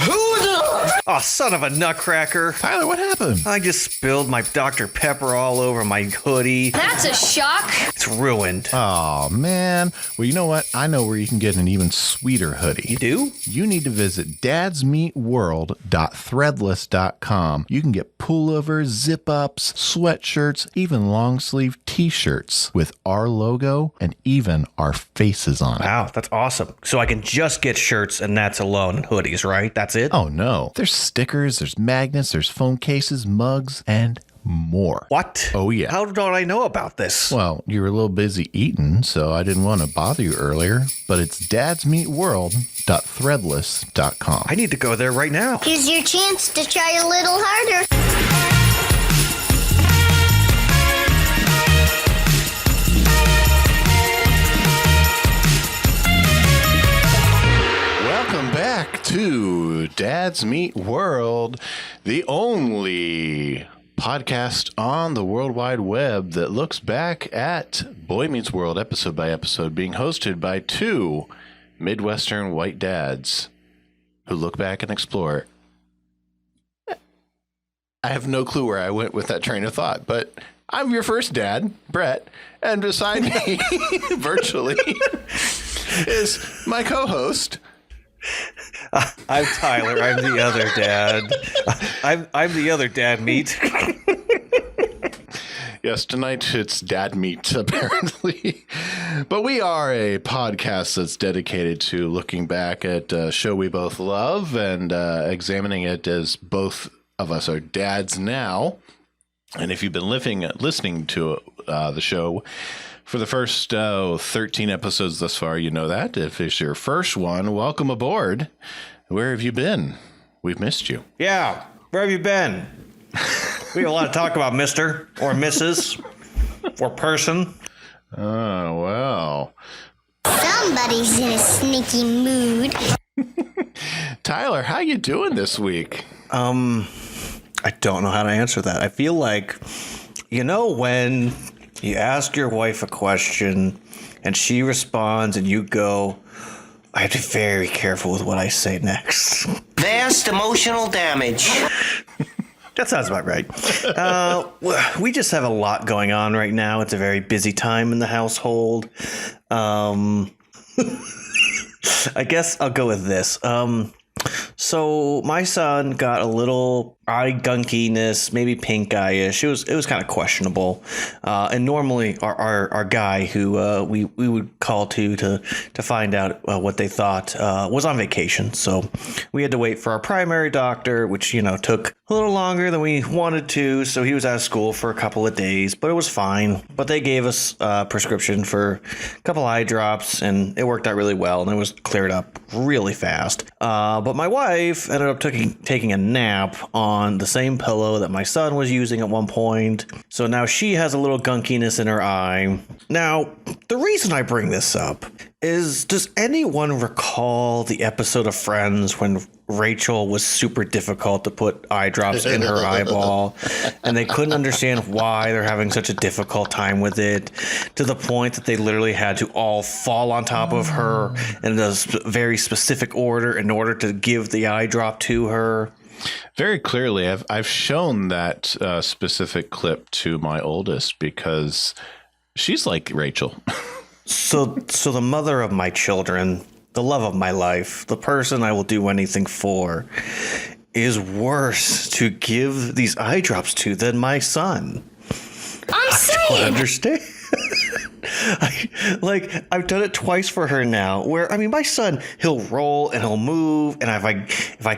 Oh, son of a nutcracker. Tyler, what happened? I just spilled my Dr. Pepper all over my hoodie. That's a shock. It's ruined. Oh, man. Well, you know what? I know where you can get an even sweeter hoodie. You do? You need to visit dadsmeetworld.threadless.com. You can get pullovers, zip-ups, sweatshirts, even long-sleeve t-shirts with our logo and even our faces on it. Wow, that's awesome. So I can just get shirts and that's alone and hoodies, right? That's it? Oh, no. There's stickers, there's magnets, there's phone cases, mugs, and more. What? Oh, yeah. How don't I know about this? Well, you were a little busy eating, so I didn't want to bother you earlier, but it's dadsmeetworld.threadless.com. I need to go there right now. Here's your chance to try a little harder. Welcome back to Dad's Meet World, the only podcast on the World Wide Web that looks back at Boy Meets World episode by episode, being hosted by two Midwestern white dads who look back and explore. I have no clue where I went with that train of thought, but I'm your first dad, Brett, and beside me, virtually, is my co-host, I'm Tyler. I'm the other dad. I'm the other dad meat. Yes, tonight it's dad meat, apparently. But we are a podcast that's dedicated to looking back at a show we both love and examining it as both of us are dads now. And if you've been listening to the show for the first 13 episodes thus far, you know that. If it's your first one, welcome aboard. Where have you been? We've missed you. Yeah, where have you been? We have a lot to talk about, mister, or Mrs., or person. Oh, well. Somebody's in a sneaky mood. Tyler, how you doing this week? I don't know how to answer that. I feel like, when you ask your wife a question and she responds and you go, I have to be very careful with what I say next. Vast emotional damage. That sounds about right. We just have a lot going on right now. It's a very busy time in the household. I guess I'll go with this. So my son got a little eye gunkiness, maybe pink eye-ish. It was kind of questionable. And normally our guy who we would call to find out what they thought was on vacation. So we had to wait for our primary doctor, which, took a little longer than we wanted to. So he was out of school for a couple of days, but it was fine. But they gave us a prescription for a couple eye drops and it worked out really well. And it was cleared up really fast. But my wife ended up taking a nap on the same pillow that my son was using at one point. So now she has a little gunkiness in her eye. Now, the reason I bring this up is, does anyone recall the episode of Friends when Rachel was super difficult to put eye drops in her eyeball and they couldn't understand why they're having such a difficult time with it, to the point that they literally had to all fall on top of her in a very specific order in order to give the eye drop to her? Very clearly, I've shown that specific clip to my oldest because she's like Rachel. So the mother of my children, the love of my life, the person I will do anything for, is worse to give these eye drops to than my son. I'm saying. I don't understand. I've done it twice for her now. Where my son, he'll roll and he'll move, and if I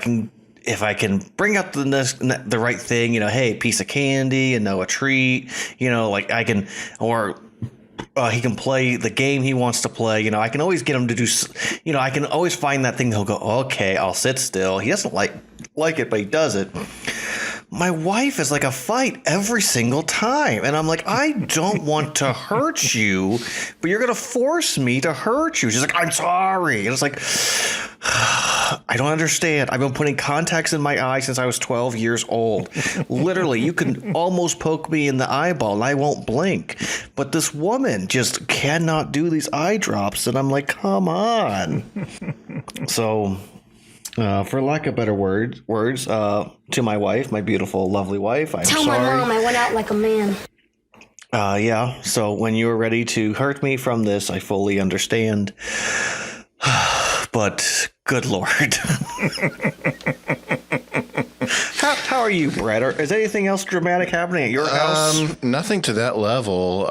can bring up the right thing, hey, piece of candy and a treat, I can, or he can play the game he wants to play. I can always get him to do, I can always find that thing. He'll go, okay, I'll sit still. He doesn't like it, but he does it. My wife is like a fight every single time. And I'm like, I don't want to hurt you, but you're going to force me to hurt you. She's like, I'm sorry. And it's like, I don't understand. I've been putting contacts in my eye since I was 12 years old. Literally, you can almost poke me in the eyeball and I won't blink. But this woman just cannot do these eye drops. And I'm like, come on. So For lack of better words, to my wife, my beautiful, lovely wife, I'm Tell sorry. my mom I went out like a man. Yeah, so when you're ready to hurt me from this, I fully understand. But good Lord. How are you, Brett? Is anything else dramatic happening at your house? Nothing to that level.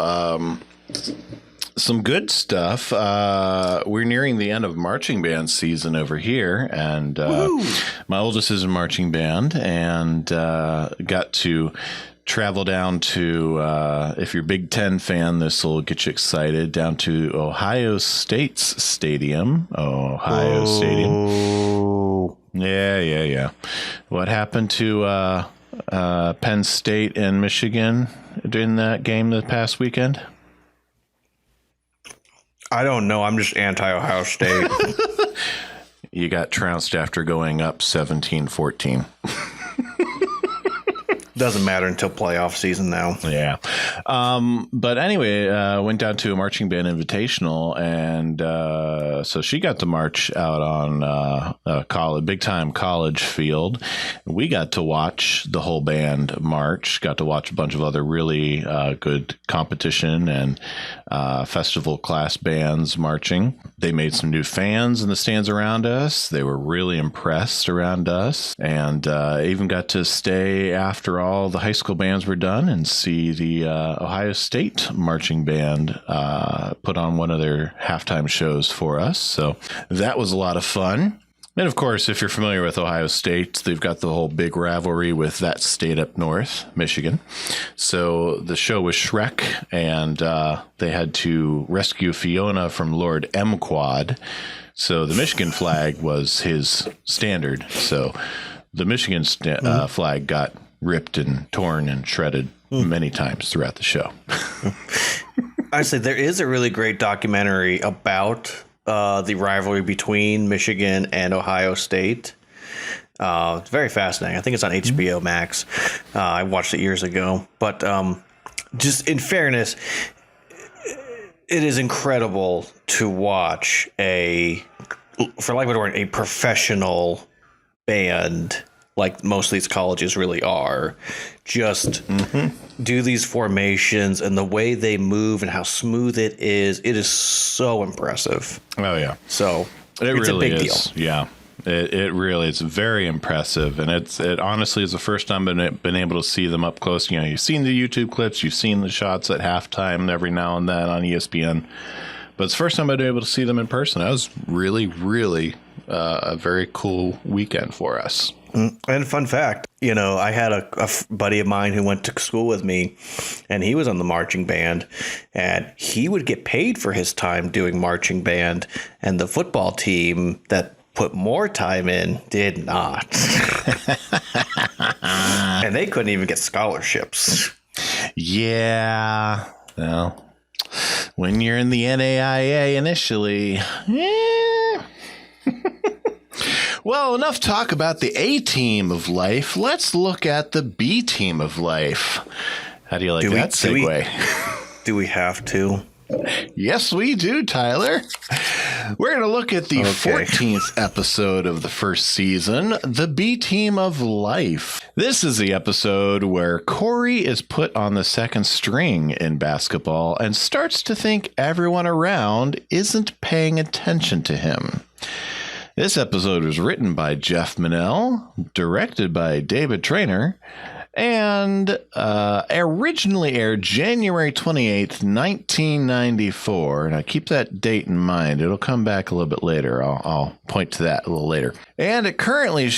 Some good stuff. We're nearing the end of marching band season over here, and my oldest is in marching band, and got to travel down to, if you're a Big Ten fan, this will get you excited, down to Ohio State's stadium. Ohio Stadium. Yeah. What happened to Penn State and Michigan during that game the past weekend? I don't know. I'm just anti-Ohio State. You got trounced after going up 17-14. Doesn't matter until playoff season now. Yeah. But anyway, went down to a marching band invitational, and so she got to march out on a big time college field. We got to watch the whole band march, got to watch a bunch of other really good competition and festival class bands marching. They made some new fans in the stands around us. They were really impressed around us, and even got to stay after all the high school bands were done and see the Ohio State marching band put on one of their halftime shows for us. So that was a lot of fun. And of course, if you're familiar with Ohio State, they've got the whole big rivalry with that state up north, Michigan. So the show was Shrek, and they had to rescue Fiona from Lord M-Quad. So the Michigan flag was his standard. So the Michigan flag got ripped and torn and shredded many times throughout the show. Honestly, there is a really great documentary about the rivalry between Michigan and Ohio State. It's very fascinating. I think it's on HBO Max. I watched it years ago. But just in fairness, it is incredible to watch a professional band, like most of these colleges really are, just do these formations, and the way they move and how smooth it is so impressive. Oh, yeah. So It it's really a big is. deal. Yeah. It really is very impressive, and it honestly is the first time I've been able to see them up close. You know, you've seen the YouTube clips, you've seen the shots at halftime every now and then on ESPN, but it's the first time I've been able to see them in person. That was really, really a very cool weekend for us. And fun fact, you know, I had a buddy of mine who went to school with me, and he was on the marching band, and he would get paid for his time doing marching band, and the football team that put more time in did not. And they couldn't even get scholarships. Yeah. Well, when you're in the NAIA initially, Well, enough talk about the A team of life. Let's look at the B team of life. How do you like that segue? Do we have to? Yes, we do, Tyler. We're going to look at the 14th episode of the first season, the B team of life. This is the episode where Cory is put on the second string in basketball and starts to think everyone around isn't paying attention to him. This episode was written by Jeff Minnell, directed by David Traynor, and originally aired January 28th, 1994. Now, keep that date in mind. It'll come back a little bit later. I'll point to that a little later. And it currently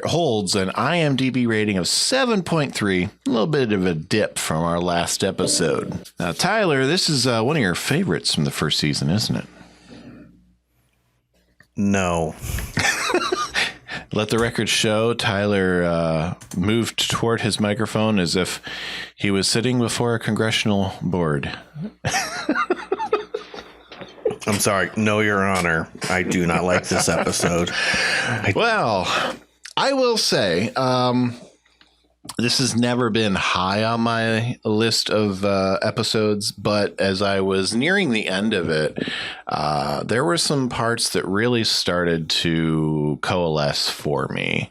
holds an IMDb rating of 7.3, a little bit of a dip from our last episode. Now, Tyler, this is one of your favorites from the first season, isn't it? No. Let the record show Tyler moved toward his microphone as if he was sitting before a congressional board. I'm sorry. No, Your Honor. I do not like this episode. Well, I will say, This has never been high on my list of episodes, but as I was nearing the end of it, there were some parts that really started to coalesce for me.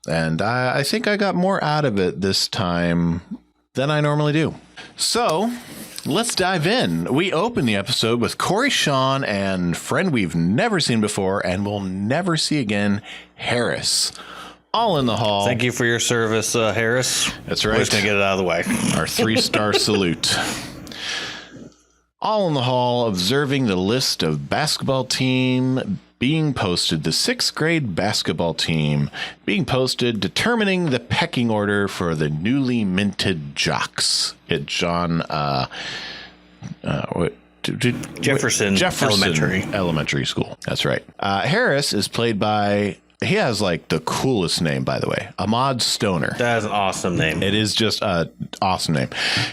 And I think I got more out of it this time than I normally do. So let's dive in. We open the episode with Cory, Sean, and friend we've never seen before and will never see again, Harris. All in the hall. Thank you for your service, Harris. That's right. We're just going to get it out of the way. Our 3-star salute. All in the hall, observing the list of basketball team being posted, the 6th grade basketball team being posted, determining the pecking order for the newly minted jocks at John Jefferson Elementary School. That's right. Harris is played by... He has like the coolest name, by the way. Ahmad Stoner. That is an awesome name. It is just an awesome name.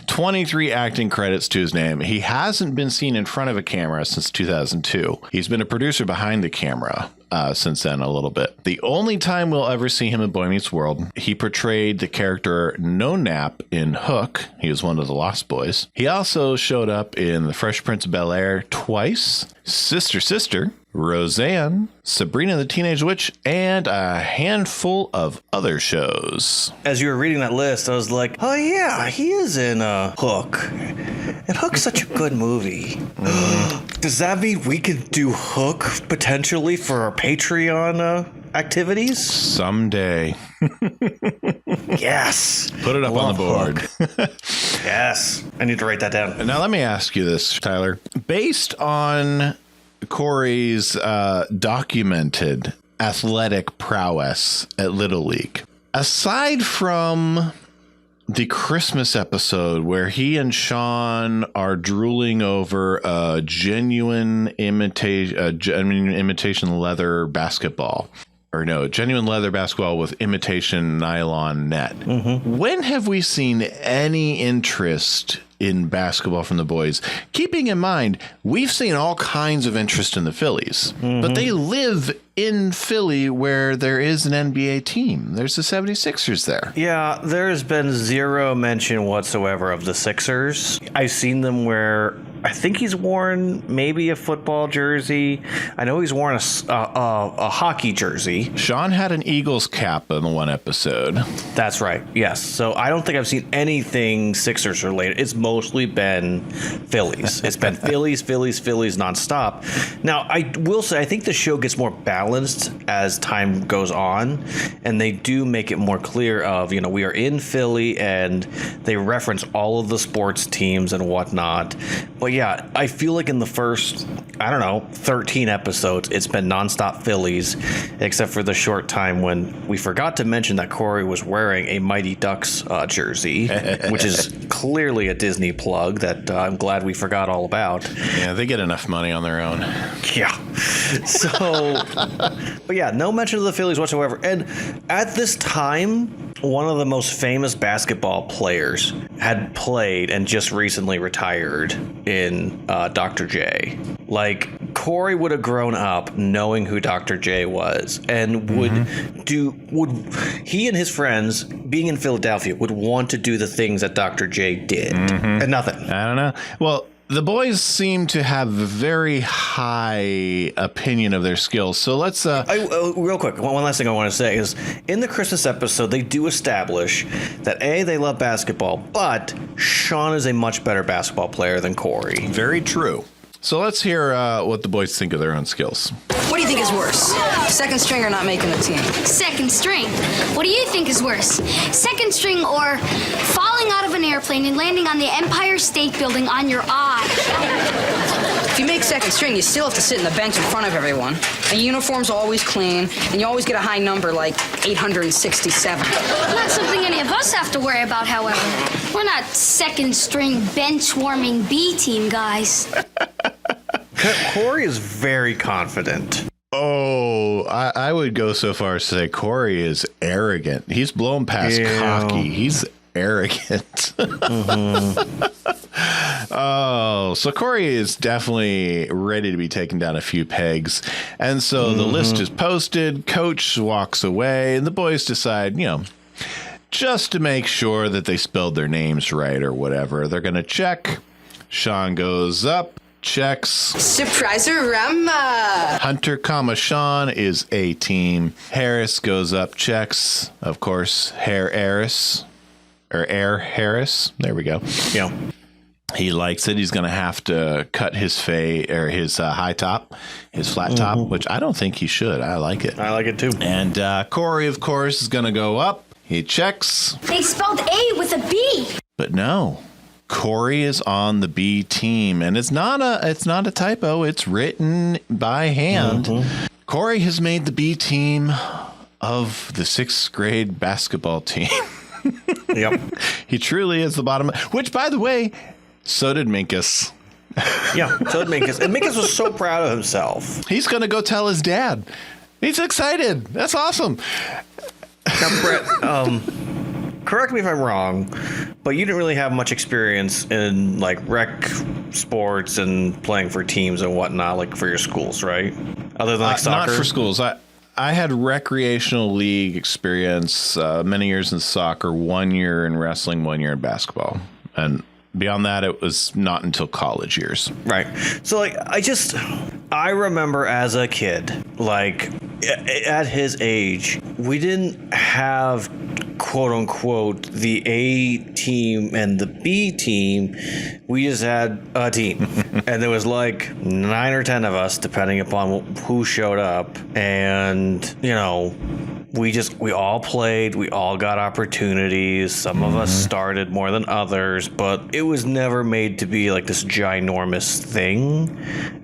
23 acting credits to his name. He hasn't been seen in front of a camera since 2002. He's been a producer behind the camera since then a little bit. The only time we'll ever see him in Boy Meets World, he portrayed the character No Nap in Hook. He was one of the Lost Boys. He also showed up in The Fresh Prince of Bel-Air twice, Sister, Roseanne, Sabrina the Teenage Witch, and a handful of other shows. As you were reading that list, I was like, oh yeah, he is in Hook. And Hook's such a good movie. Does that mean we could do Hook potentially for our Patreon activities? Someday. Yes. Put it up on the board. Yes. I need to write that down. Now let me ask you this, Tyler. Based on Cory's documented athletic prowess at Little League, aside from the Christmas episode where he and Sean are drooling over a genuine imitation leather basketball, or no, genuine leather basketball with imitation nylon net. Mm-hmm. When have we seen any interest in basketball from the boys? Keeping in mind, we've seen all kinds of interest in the Phillies, but they live in Philly where there is an NBA team. There's the 76ers there. Yeah, there has been zero mention whatsoever of the Sixers. I've seen them where I think he's worn maybe a football jersey. I know he's worn a hockey jersey. Sean had an Eagles cap in the one episode. That's right. Yes. So I don't think I've seen anything Sixers related. It's mostly been Phillies. It's been Phillies nonstop. Now, I will say, I think the show gets more balanced as time goes on, and they do make it more clear of, we are in Philly, and they reference all of the sports teams and whatnot. But yeah, I feel like in the first, 13 episodes, it's been nonstop Phillies, except for the short time when we forgot to mention that Cory was wearing a Mighty Ducks jersey, which is clearly a Disney plug that I'm glad we forgot all about. Yeah, they get enough money on their own. Yeah. So, but yeah, no mention of the Phillies whatsoever. And at this time, one of the most famous basketball players had played and just recently retired in Dr. J. Like, Cory would have grown up knowing who Dr. J was, and would he and his friends, being in Philadelphia, would want to do the things that Dr. J did, and nothing. I don't know. Well, the boys seem to have a very high opinion of their skills. So let's... real quick, one last thing I want to say is, in the Christmas episode, they do establish that, A, they love basketball, but Sean is a much better basketball player than Cory. Very true. So let's hear what the boys think of their own skills. What do you think is worse? Second string or not making the team? Second string. What do you think is worse? Second string or falling out of an airplane and landing on the Empire State Building on your eye? If you make second string, you still have to sit in the bench in front of everyone. The uniform's always clean, and you always get a high number like 867. Not something any of us have to worry about, however. We're not second string bench warming B team guys. Cory is very confident. Oh, I would go so far as to say Cory is arrogant. He's blown past cocky. He's arrogant. Oh, so Cory is definitely ready to be taken down a few pegs. And so the list is posted. Coach walks away, and the boys decide, just to make sure that they spelled their names right or whatever. They're going to check. Sean goes up, checks. Surprise-a-rama! Hunter, Sean is A team. Harris goes up, checks. Of course, Harris. There we go. Yeah. He likes it. He's going to have to cut his his high top, his flat top, which I don't think he should. I like it. I like it too. And Cory, of course, is going to go up. He checks. They spelled A with a B. But no, Cory is on the B team, and it's not a typo. It's written by hand. Cory has made the B team of the 6th grade basketball team. Yep. He truly is the bottom. Which, by the way, so did Minkus. Yeah, so did Minkus. And Minkus was so proud of himself. He's going to go tell his dad. He's excited. That's awesome. Now, Brett, correct me if I'm wrong, but you didn't really have much experience in like rec sports and playing for teams and whatnot, like for your schools, right? Other than like soccer. Not for schools. I had recreational league experience, many years in soccer, 1 year in wrestling, 1 year in basketball. And beyond that, it was not until college years. Right. So like, I remember as a kid, like at his age, we didn't have quote unquote the A team and the B team. We just had a team. And there was like 9 or 10 of us, depending upon who showed up. And, you know, we all played, we all got opportunities. Some of us started more than others, but it was never made to be like this ginormous thing.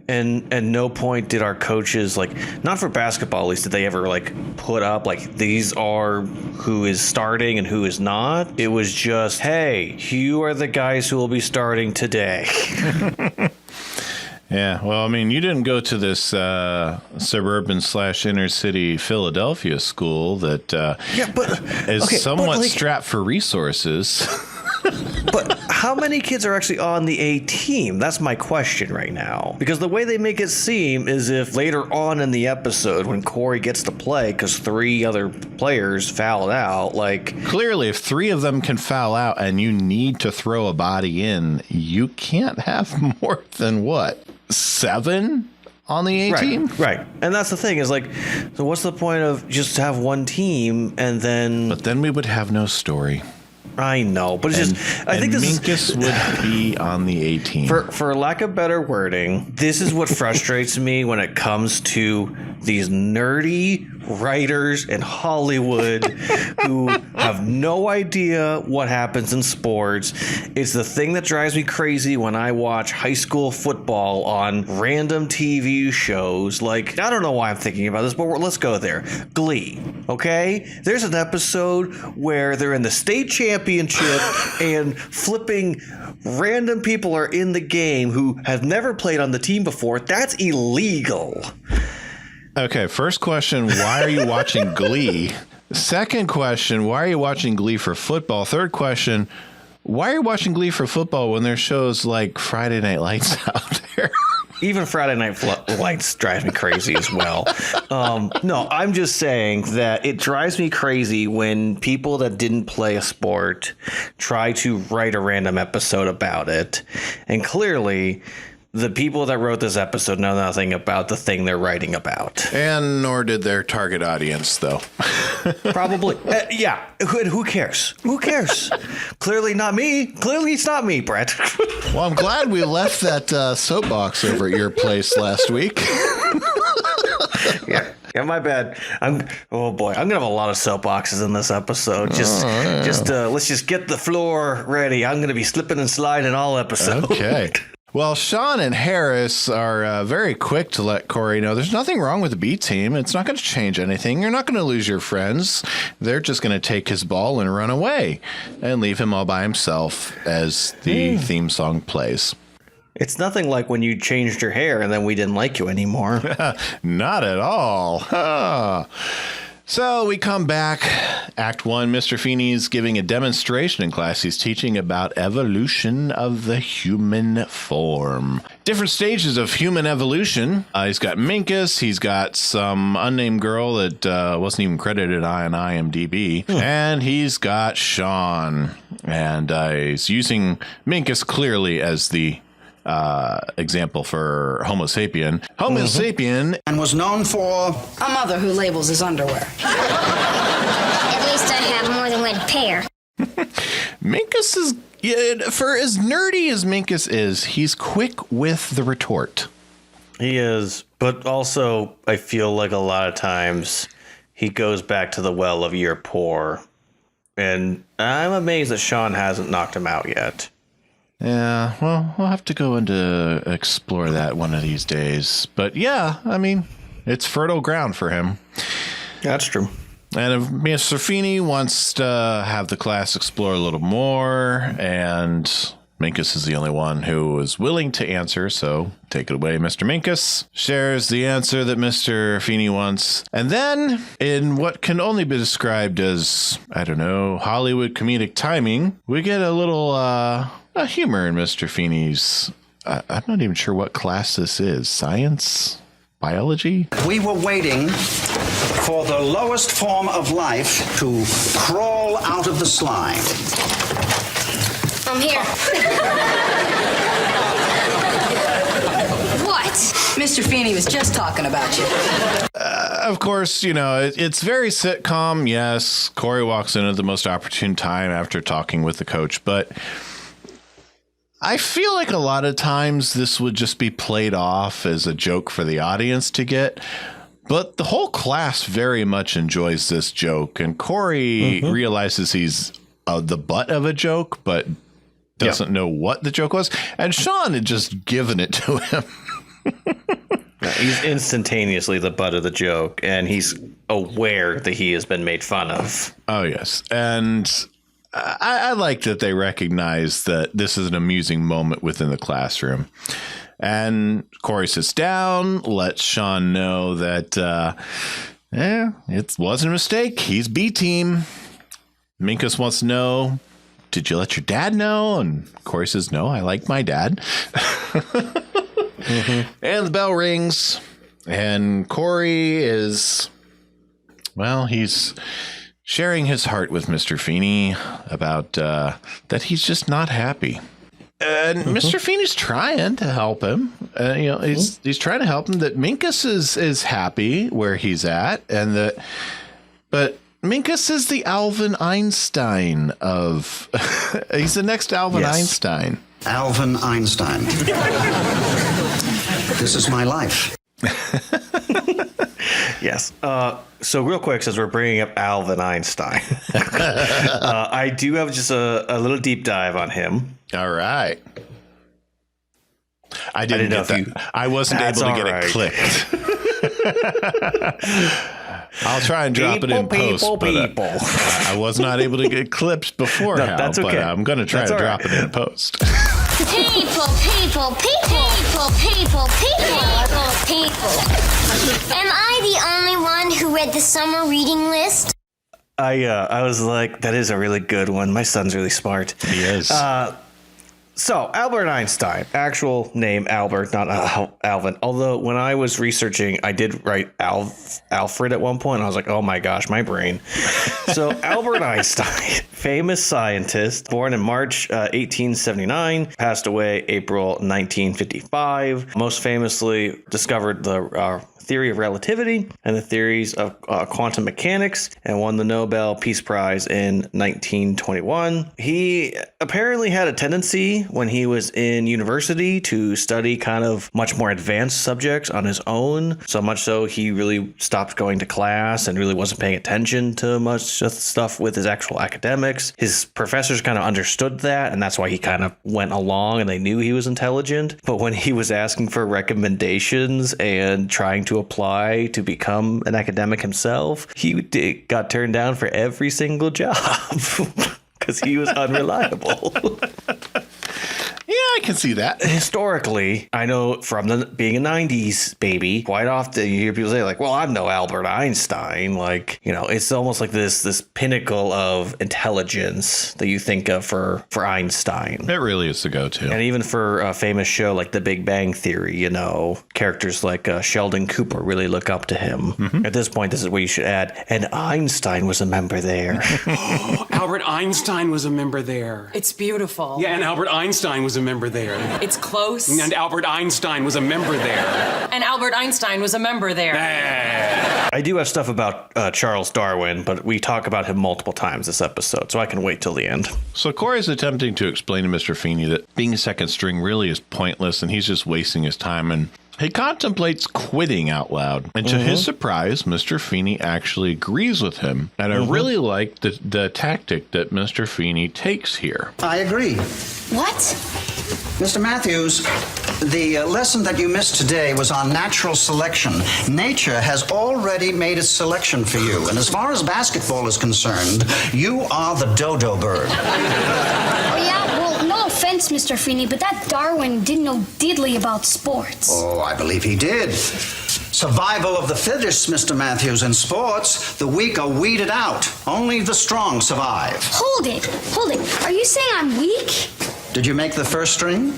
And at no point did our coaches, like, not for basketball at least, did they ever like put up like these are who is starting and who is not. It was just, hey, you are the guys who will be starting today. Yeah, well, I mean, you didn't go to this suburban/inner city Philadelphia school that is somewhat strapped for resources. But how many kids are actually on the A team? That's my question right now. Because the way they make it seem is if later on in the episode when Cory gets to play because 3 other players fouled out, like... Clearly, if 3 of them can foul out and you need to throw a body in, you can't have more than, what, 7 on the A team? Right. And that's the thing is like, so what's the point of just have one team and then... But then we would have no story. I know, but it's just... I think this Minkus would be on the A team. For lack of better wording, this is what frustrates me when it comes to these nerdy writers in Hollywood who have no idea what happens in sports. It's the thing that drives me crazy when I watch high school football on random TV shows. Like, I don't know why I'm thinking about this, but let's go there. Glee, okay? There's an episode where they're in the state championship and flipping random people are in the game who have never played on the team before. That's illegal. Okay, first question, why are you watching Glee? Second question, why are you watching Glee for football? Third question, why are you watching Glee for football when there's shows like Friday Night Lights out there? Even Friday Night Lights drives me crazy as well. No, I'm just saying that it drives me crazy when people that didn't play a sport try to write a random episode about it. And clearly... the people that wrote this episode know nothing about the thing they're writing about. And nor did their target audience, though. Probably. Yeah. Who cares? Who cares? Clearly not me. Clearly it's not me, Brett. Well, I'm glad we left that soapbox over at your place last week. Yeah, my bad. Oh boy, I'm gonna have a lot of soapboxes in this episode. Let's just get the floor ready. I'm gonna be slipping and sliding all episode. Okay. Well, Sean and Harris are very quick to let Cory know there's nothing wrong with the B team. It's not going to change anything. You're not going to lose your friends. They're just going to take his ball and run away and leave him all by himself as the theme song plays. It's nothing like when you changed your hair and then we didn't like you anymore. Not at all. So we come back. Act 1, Mr. Feeny's giving a demonstration in class. He's teaching about evolution of the human form. Different stages of human evolution. He's got Minkus. He's got some unnamed girl that wasn't even credited on IMDb. And he's got Sean. And he's using Minkus clearly as the example for Homo sapien. Homo sapien. And was known for A mother who labels his underwear. At least I have more than one pair. Minkus is, for as nerdy as Minkus is, he's quick with the retort. He is, but also I feel like a lot of times he goes back to the well of you're poor. And I'm amazed that Sean hasn't knocked him out yet. Yeah, well, we'll have to go into explore that one of these days. But yeah, I mean, it's fertile ground for him. That's true. And if Mr. Feeny wants to have the class explore a little more, and Minkus is the only one who is willing to answer, so take it away, Mr. Minkus. Shares the answer that Mr. Feeny wants. And then, in what can only be described as, I don't know, Hollywood comedic timing, we get a little humor in Mr. Feeny's, I'm not even sure what class this is. Science? Biology? we were waiting for the lowest form of life to crawl out of the slime. I'm here. What? Mr. Feeny was just talking about you. Of course, you know, it's very sitcom. Yes, Cory walks in at the most opportune time after talking with the coach, but I feel like a lot of times this would just be played off as a joke for the audience to get. But the whole class very much enjoys this joke, and Cory realizes he's the butt of a joke, but doesn't know what the joke was. And Sean had just given it to him. He's instantaneously the butt of the joke, and he's aware that he has been made fun of. Oh, yes. And I like that they recognize that this is an amusing moment within the classroom. And Cory sits down, lets Sean know that, it wasn't a mistake. He's B team. Minkus wants to know, did you let your dad know? And Cory says, no, I like my dad. And the bell rings, and Cory is, well, he's sharing his heart with Mr. Feeny about that he's just not happy. And Mr. Feeny's trying to help him. He's trying to help him that Minkus is happy where he's at, and but Minkus is the Alvin Einstein of he's the next Alvin Einstein. Alvin Einstein. This is my life. Yes. So real quick, since we're bringing up Alvin Einstein, I do have just a little deep dive on him. All right. I didn't get that. I wasn't able to get it clicked. I'll try and drop it in post, but I was not able to get clipped before now. That's okay. But I'm going to try to drop it in post. People. Am I the only one who read the summer reading list? I was like, that is a really good one. My son's really smart. He is. So, Albert Einstein, actual name Albert, not Alvin. Although, when I was researching, I did write Alfred at one point. I was like, oh my gosh, my brain. So, Albert Einstein, famous scientist, born in March 1879, passed away April 1955. Most famously discovered the theory of relativity and the theories of quantum mechanics, and won the Nobel Peace Prize in 1921. He apparently had a tendency when he was in university to study kind of much more advanced subjects on his own, so much so he really stopped going to class and really wasn't paying attention to much stuff with his actual academics. His professors kind of understood that, and that's why he kind of went along, and they knew he was intelligent. But when he was asking for recommendations and trying to apply to become an academic himself, he got turned down for every single job because he was unreliable. Yeah, I can see that. Historically, I know from being a 90s baby, quite often you hear people say, like, well, I'm no Albert Einstein. Like, you know, it's almost like this pinnacle of intelligence that you think of for Einstein. It really is the go-to. And even for a famous show like The Big Bang Theory, you know, characters like Sheldon Cooper really look up to him. At this point, this is where you should add, and Einstein was a member there. Albert Einstein was a member there. It's beautiful. Yeah, and Albert Einstein was a member there. It's close. And Albert Einstein was a member there. And Albert Einstein was a member there. I do have stuff about Charles Darwin, but we talk about him multiple times this episode, so I can wait till the end. So Cory is attempting to explain to Mr. Feeny that being second string really is pointless and he's just wasting his time, and he contemplates quitting out loud. And to his surprise, Mr. Feeny actually agrees with him. And I really like the tactic that Mr. Feeny takes here. I agree. What? Mr. Matthews, the lesson that you missed today was on natural selection. Nature has already made its selection for you. And as far as basketball is concerned, you are the dodo bird. Oh, yeah? Well, no offense, Mr. Feeny, but that Darwin didn't know diddly about sports. Oh, I believe he did. Survival of the fittest, Mr. Matthews. In sports, the weak are weeded out. Only the strong survive. Hold it. Are you saying I'm weak? Did you make the first string?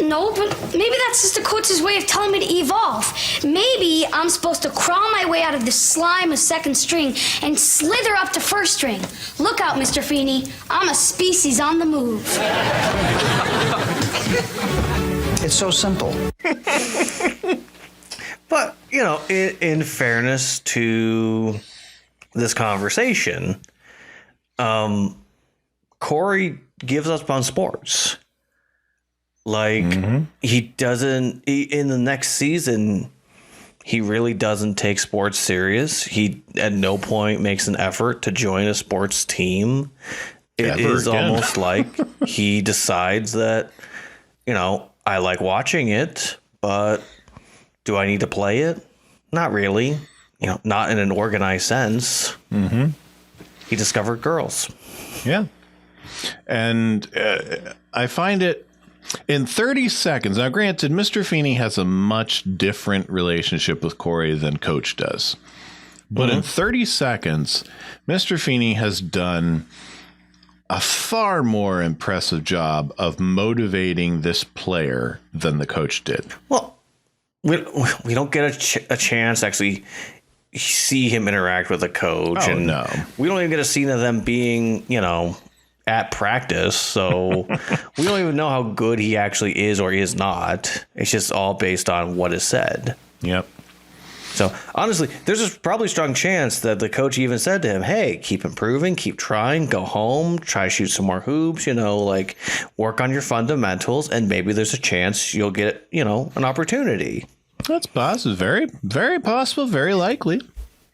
No, but maybe that's just the coach's way of telling me to evolve. Maybe I'm supposed to crawl my way out of the slime of second string and slither up to first string. Look out, Mr. Feeny. I'm a species on the move. It's so simple. But, you know, in fairness to this conversation, Cory gives up on sports. Like, he doesn't, in the next season, he really doesn't take sports serious. He at no point makes an effort to join a sports team. It is almost like he decides that, you know, I like watching it, but do I need to play it? Not really. You know, not in an organized sense. He discovered girls. Yeah. And I find it in 30 seconds. Now, granted, Mr. Feeny has a much different relationship with Cory than Coach does. But in 30 seconds, Mr. Feeny has done a far more impressive job of motivating this player than the coach did. Well, we don't get a chance to actually see him interact with the coach. Oh, and no. We don't even get a scene of them being, you know, at practice. So we don't even know how good he actually is or is not. It's just all based on what is said. Yep. So honestly, there's a probably strong chance that the coach even said to him, hey, keep improving, keep trying, go home, try to shoot some more hoops, you know, like work on your fundamentals. And maybe there's a chance you'll get, you know, an opportunity. That's possible. Very, very possible. Very likely.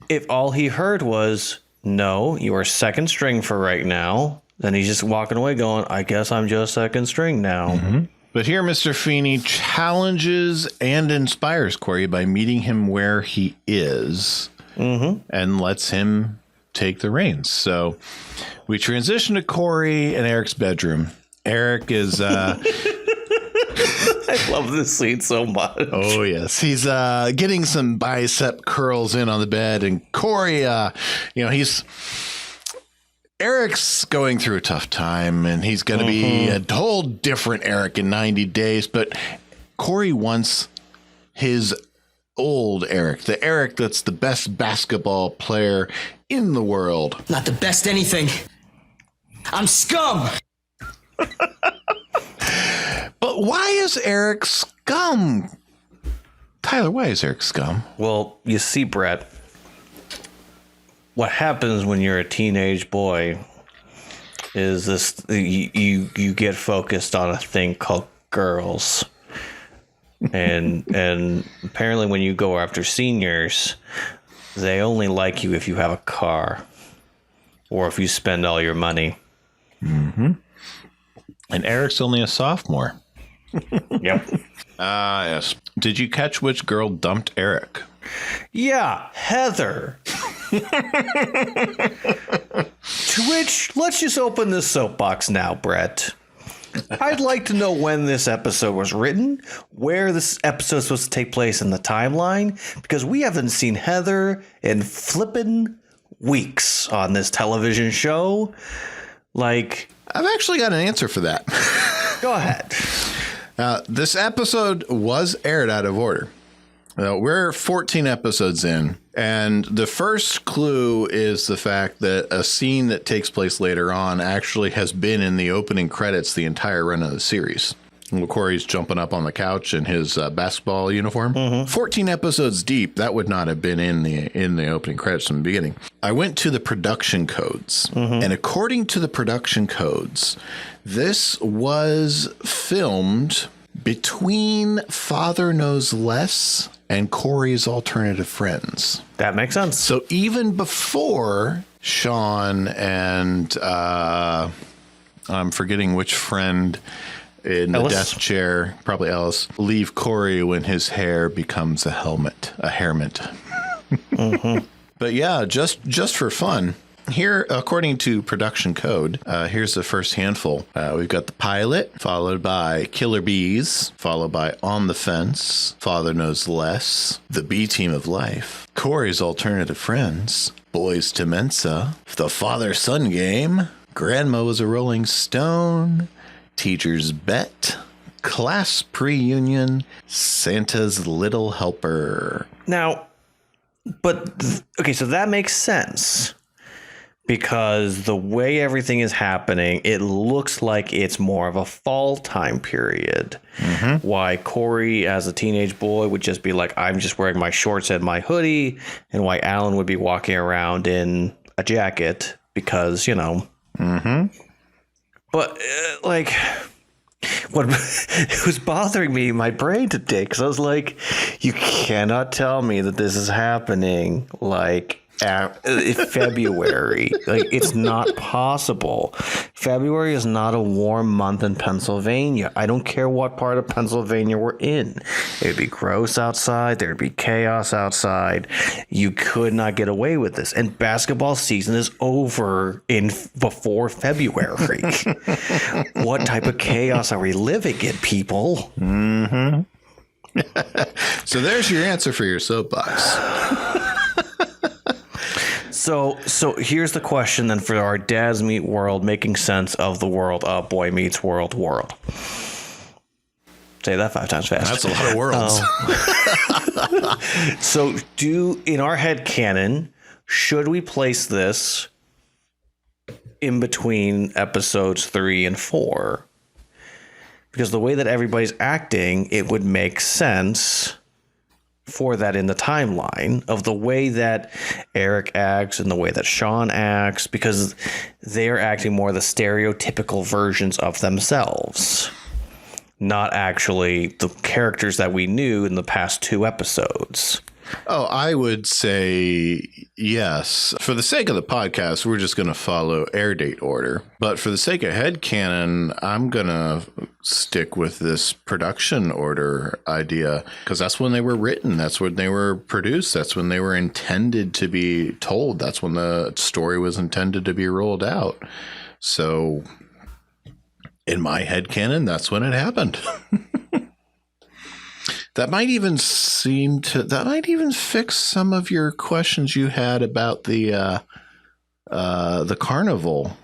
If all he heard was, no, you are second string for right now, then he's just walking away going, I guess I'm just second string now. But here, Mr. Feeny challenges and inspires Cory by meeting him where he is and lets him take the reins. So we transition to Cory and Eric's bedroom. Eric is... I love this scene so much. Oh, yes. He's getting some bicep curls in on the bed. And Cory, Eric's going through a tough time, and he's going to be a whole different Eric in 90 days. But Cory wants his old Eric, the Eric that's the best basketball player in the world. Not the best anything. I'm scum. But why is Eric scum? Tyler, why is Eric scum? Well, you see, Brett, what happens when you're a teenage boy is this: you get focused on a thing called girls, and apparently when you go after seniors, they only like you if you have a car or if you spend all your money. And Eric's only a sophomore. Yep. Yes. Did you catch which girl dumped Eric? Yeah, Heather. To which, let's just open this soapbox now, Brett. I'd like to know when this episode was written, where this episode is supposed to take place in the timeline, because we haven't seen Heather in flippin' weeks on this television show. Like, I've actually got an answer for that. Go ahead. This episode was aired out of order. We're 14 episodes in, and the first clue is the fact that a scene that takes place later on actually has been in the opening credits the entire run of the series. Cory's jumping up on the couch in his basketball uniform. 14 episodes deep, that would not have been in the opening credits from the beginning. I went to the production codes, and according to the production codes, this was filmed between Father Knows Less and Cory's Alternative Friends. That makes sense. So even before Sean and I'm forgetting which friend in the death chair, probably Ellis, leave Cory when his hair becomes a hairment. But yeah, just for fun. Here, according to production code, here's the first handful. We've got the pilot, followed by Killer Bees, followed by On the Fence, Father Knows Less, The B Team of Life, Cory's Alternative Friends, Boys to Mensa, The Father-Son Game, Grandma Was a Rolling Stone, Teacher's Bet, Class Pre-Union, Santa's Little Helper. Now, okay, so that makes sense. Because the way everything is happening, it looks like it's more of a fall time period. Why Cory, as a teenage boy, would just be like, I'm just wearing my shorts and my hoodie. And why Alan would be walking around in a jacket because, you know. But, like, what it was bothering me, my brain today, because I was like, you cannot tell me that this is happening, like, February. Like, it's not possible. February is not a warm month in Pennsylvania. I don't care what part of Pennsylvania we're in. It'd be gross outside. There'd be chaos outside. You could not get away with this. And basketball season is over before February. What type of chaos are we living in, people? So there's your answer for your soapbox. So here's the question then for our Dads Meet World, making sense of the world of Boy Meets World. Say that 5 times fast. That's a lot of worlds. So in our head canon, should we place this in between episodes 3 and 4? Because the way that everybody's acting, it would make sense for that in the timeline of the way that Eric acts and the way that Sean acts, because they're acting more the stereotypical versions of themselves, not actually the characters that we knew in the past 2 episodes. Oh, I would say yes. For the sake of the podcast, we're just going to follow air date order. But for the sake of headcanon, I'm going to stick with this production order idea because that's when they were written. That's when they were produced. That's when they were intended to be told. That's when the story was intended to be rolled out. So in my headcanon, that's when it happened. That might even fix some of your questions you had about the carnival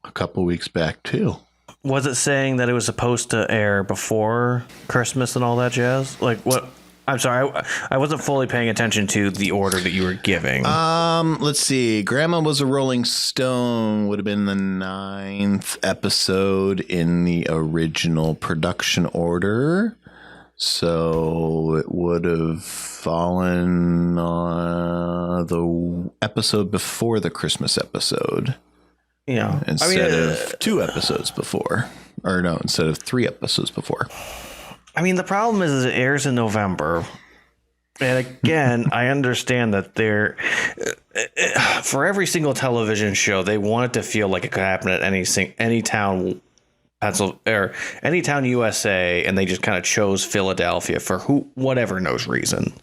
a couple weeks back too. Was it saying that it was supposed to air before Christmas and all that jazz? Like what? I'm sorry, I wasn't fully paying attention to the order that you were giving. Let's see. Grandma Was a Rolling Stone would have been the 9th episode in the original production order. So it would have fallen on the episode before the Christmas episode. Yeah. Instead of 2 episodes before. Or no, instead of 3 episodes before. I mean, the problem is it airs in November. And again, I understand that for every single television show, they want it to feel like it could happen at any town or any town USA, and they just kind of chose Philadelphia for whatever knows reason.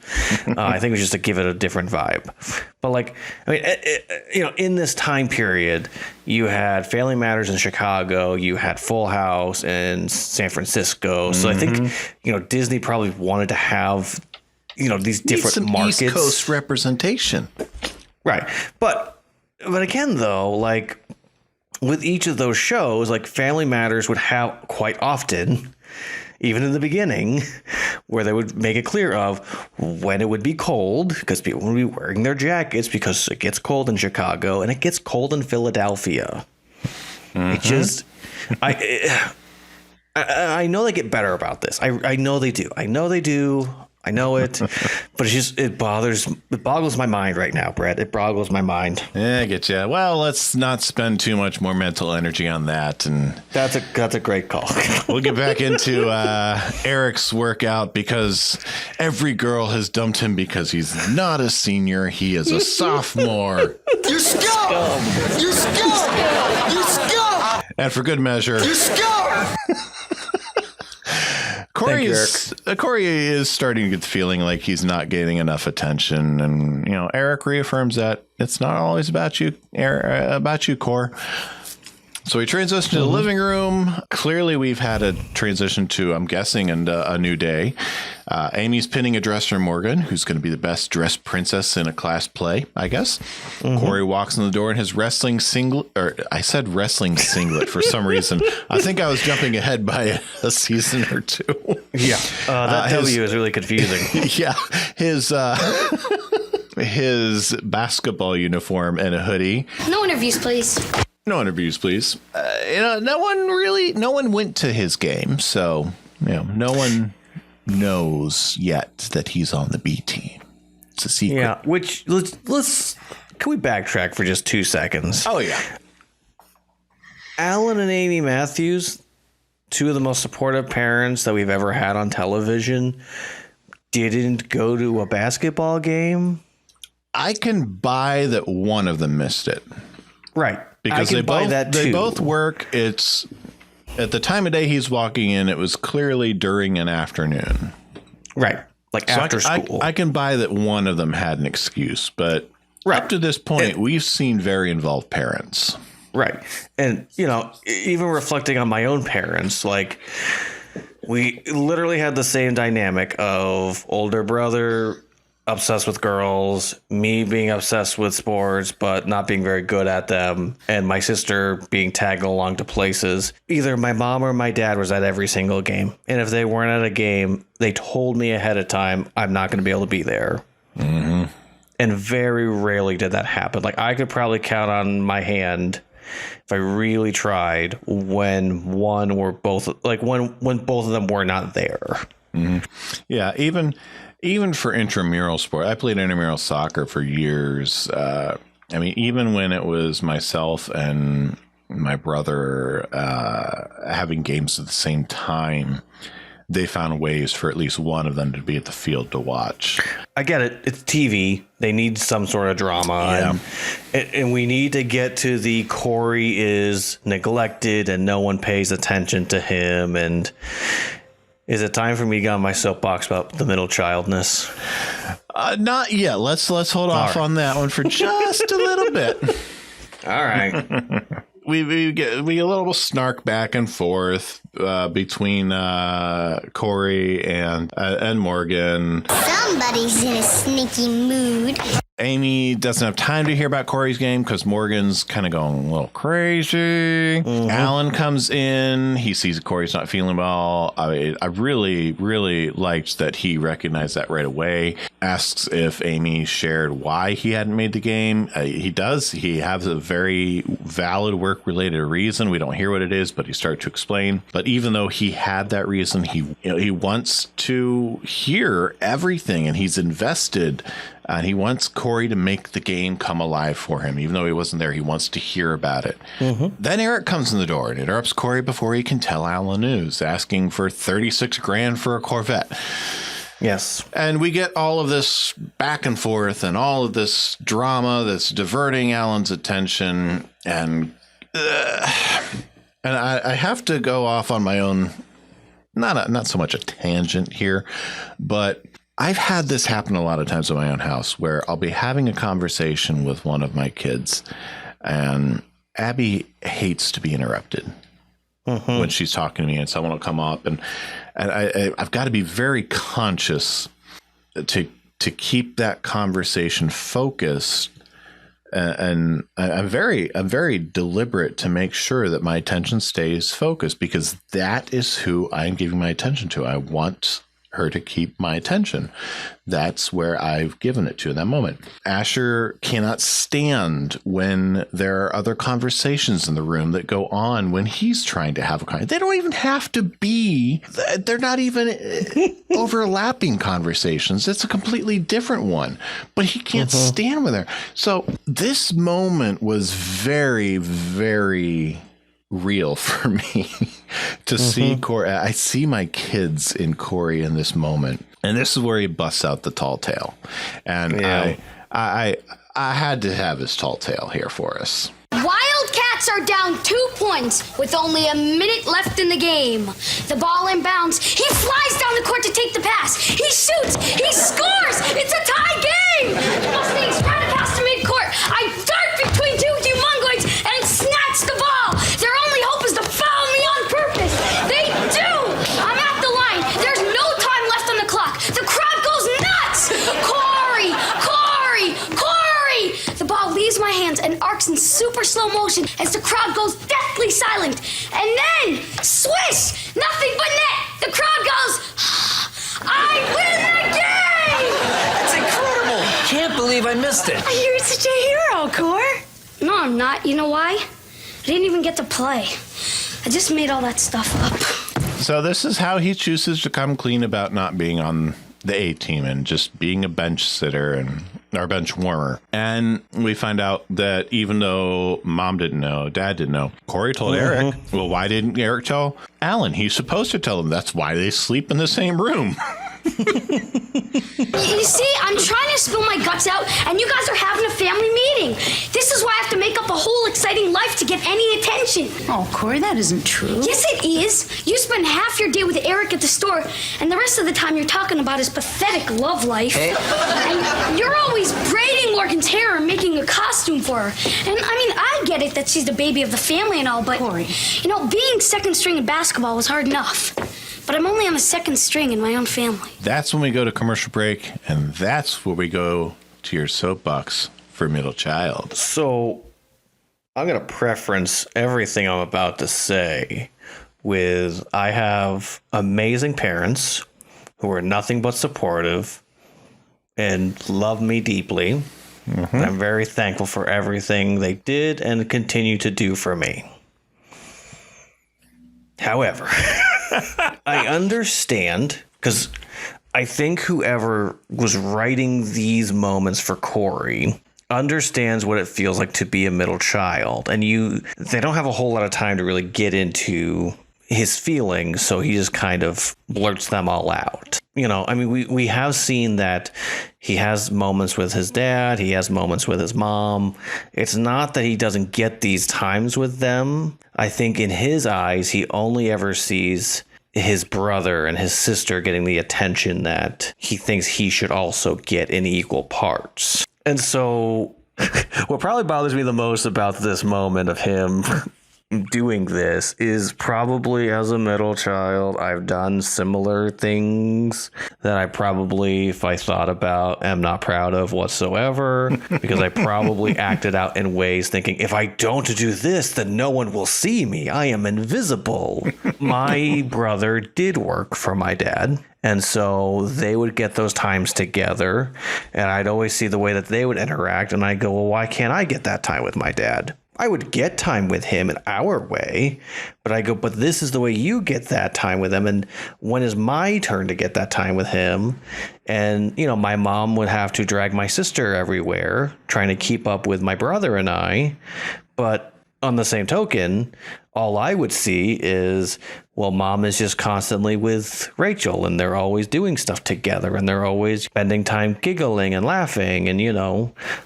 I think it was just to give it a different vibe. But like, I mean, in this time period, you had Family Matters in Chicago, you had Full House in San Francisco. So I think Disney probably wanted to have these different markets, East Coast representation, right? But again, though, like, with each of those shows, like Family Matters would have quite often, even in the beginning, where they would make it clear of when it would be cold, because people would be wearing their jackets because it gets cold in Chicago and it gets cold in Philadelphia. It just, I know they get better about this. I know they do. I know it, but it boggles my mind right now, Brett. It boggles my mind. Yeah, I get you. Well, let's not spend too much more mental energy on that. And that's a great call. We'll get back into Eric's workout, because every girl has dumped him because he's not a senior. He is a sophomore. You're scum! You're scum! You're scum! And for good measure, you're scum! Cory is starting to get the feeling like he's not getting enough attention, and Eric reaffirms that it's not always about you, Cory. So we transition to the living room. Clearly, we've had a transition to, I'm guessing, a new day. Amy's pinning a dress for Morgan, who's going to be the best dressed princess in a class play, I guess. Cory walks in the door in his wrestling singlet, or I said wrestling singlet for some reason. I think I was jumping ahead by a season or two. Yeah, that W is really confusing. Yeah, his basketball uniform and a hoodie. No interviews, please. No interviews, please. No one went to his game, so no one knows yet that he's on the B team. It's a secret. Yeah, which can we backtrack for just 2 seconds? Oh yeah. Alan and Amy Matthews, two of the most supportive parents that we've ever had on television, didn't go to a basketball game. I can buy that one of them missed it. Right. Because they both work. It's at the time of day he's walking in. It was clearly during an afternoon. Right. Like so after school. I can buy that one of them had an excuse. But up to this point, we've seen very involved parents. Right. And, even reflecting on my own parents, like we literally had the same dynamic of older brother obsessed with girls, me being obsessed with sports, but not being very good at them, and my sister being tagged along to places. Either my mom or my dad was at every single game. And if they weren't at a game, they told me ahead of time, I'm not going to be able to be there. Mm-hmm. And very rarely did that happen. Like I could probably count on my hand if I really tried when one or both, like when both of them were not there. Mm-hmm. Yeah. Even for intramural sport, I played intramural soccer for years. Even when it was myself and my brother having games at the same time, they found ways for at least one of them to be at the field to watch. I get it. It's TV. They need some sort of drama. Yeah. And we need to get to the Cory is neglected and no one pays attention to him. And is it time for me to get on my soapbox about the middle childness? Not yet. Let's hold off on that one for just a little bit. All right. We get a little snark back and forth between Cory and Morgan. Somebody's in a sneaky mood. Amy doesn't have time to hear about Cory's game because Morgan's kind of going a little crazy. Mm-hmm. Alan comes in. He sees Cory's not feeling well. I really, really liked that he recognized that right away. Asks if Amy shared why he hadn't made the game. He does. He has a very valid work-related reason. We don't hear what it is, but he started to explain. But even though he had that reason, he wants to hear everything, and he's invested. And he wants Cory to make the game come alive for him. Even though he wasn't there, he wants to hear about it. Mm-hmm. Then Eric comes in the door and interrupts Cory before he can tell Alan the news, asking for $36,000 for a Corvette. Yes. And we get all of this back and forth and all of this drama that's diverting Alan's attention. And And I have to go off on my own, not so much a tangent here, but I've had this happen a lot of times in my own house where I'll be having a conversation with one of my kids, and Abby hates to be interrupted when she's talking to me, and someone will come up, and I've got to be very conscious to keep that conversation focused. And I'm very deliberate to make sure that my attention stays focused, because that is who I'm giving my attention to. I want her to keep my attention. That's where I've given it to in that moment. Asher cannot stand when there are other conversations in the room that go on when he's trying to have a conversation. They don't even have to be, they're not even overlapping conversations. It's a completely different one, but he can't stand with her. So this moment was very, very real for me to see Cory. I see my kids in Cory in this moment, and this is where he busts out the tall tale, and I had to have his tall tale here for us. Wildcats are down 2 points with only a minute left in the game. The ball inbounds. He flies down the court to take the pass. He shoots. He scores. It's a tie game. Mustangs try to pass to midcourt. I dart between two humongoids and snatch the ball. Their only hope is to foul me on purpose. They do. I'm at the line. There's no time left on the clock. The crowd goes nuts. Cory! Cory! Cory! The ball leaves my hands and arcs in super slow motion as the crowd goes deathly silent. And then, swish! Nothing but net. The crowd goes, I win the game! That's incredible. Can't believe I missed it. You're such a hero, Cor. No, I'm not. You know why? I didn't even get to play. I just made all that stuff up. So this is how he chooses to come clean about not being on the A team and just being a bench sitter and our bench warmer. And we find out that even though Mom didn't know, Dad didn't know, Cory told Eric. Well, why didn't Eric tell Alan? He's supposed to tell him. That's why they sleep in the same room. You see, I'm trying to spill my guts out, and you guys are having a family meeting. This is why I have to make up a whole exciting life to get any attention. Oh, Cory, that isn't true. Yes, it is. You spend half your day with Eric at the store, and the rest of the time you're talking about his pathetic love life. Hey. And you're always braiding Morgan's hair and making a costume for her. And I mean, I get it that she's the baby of the family and all, but Cory, you know, being second string in basketball was hard enough. But I'm only on the second string in my own family. That's when we go to commercial break, and that's where we go to your soapbox for middle child. So I'm going to preference everything I'm about to say with I have amazing parents who are nothing but supportive and love me deeply. I'm very thankful for everything they did and continue to do for me. However, I understand, because I think whoever was writing these moments for Cory understands what it feels like to be a middle child. And they don't have a whole lot of time to really get into his feelings, so he just kind of blurts them all out. You know, I mean, we have seen that he has moments with his dad, he has moments with his mom. It's not that he doesn't get these times with them. I think in his eyes, he only ever sees his brother and his sister getting the attention that he thinks he should also get in equal parts. And so what probably bothers me the most about this moment of him doing this is probably as a middle child, I've done similar things that I probably, if I thought about, am not proud of whatsoever, because I probably acted out in ways thinking, if I don't do this, then no one will see me. I am invisible. My brother did work for my dad. And so they would get those times together, and I'd always see the way that they would interact, and I'd go, well, why can't I get that time with my dad? I would get time with him in our way, but I go, but this is the way you get that time with him. And when is my turn to get that time with him? And, you know, my mom would have to drag my sister everywhere, trying to keep up with my brother and I. But on the same token, all I would see is, well, mom is just constantly with Rachel and they're always doing stuff together and they're always spending time giggling and laughing. And,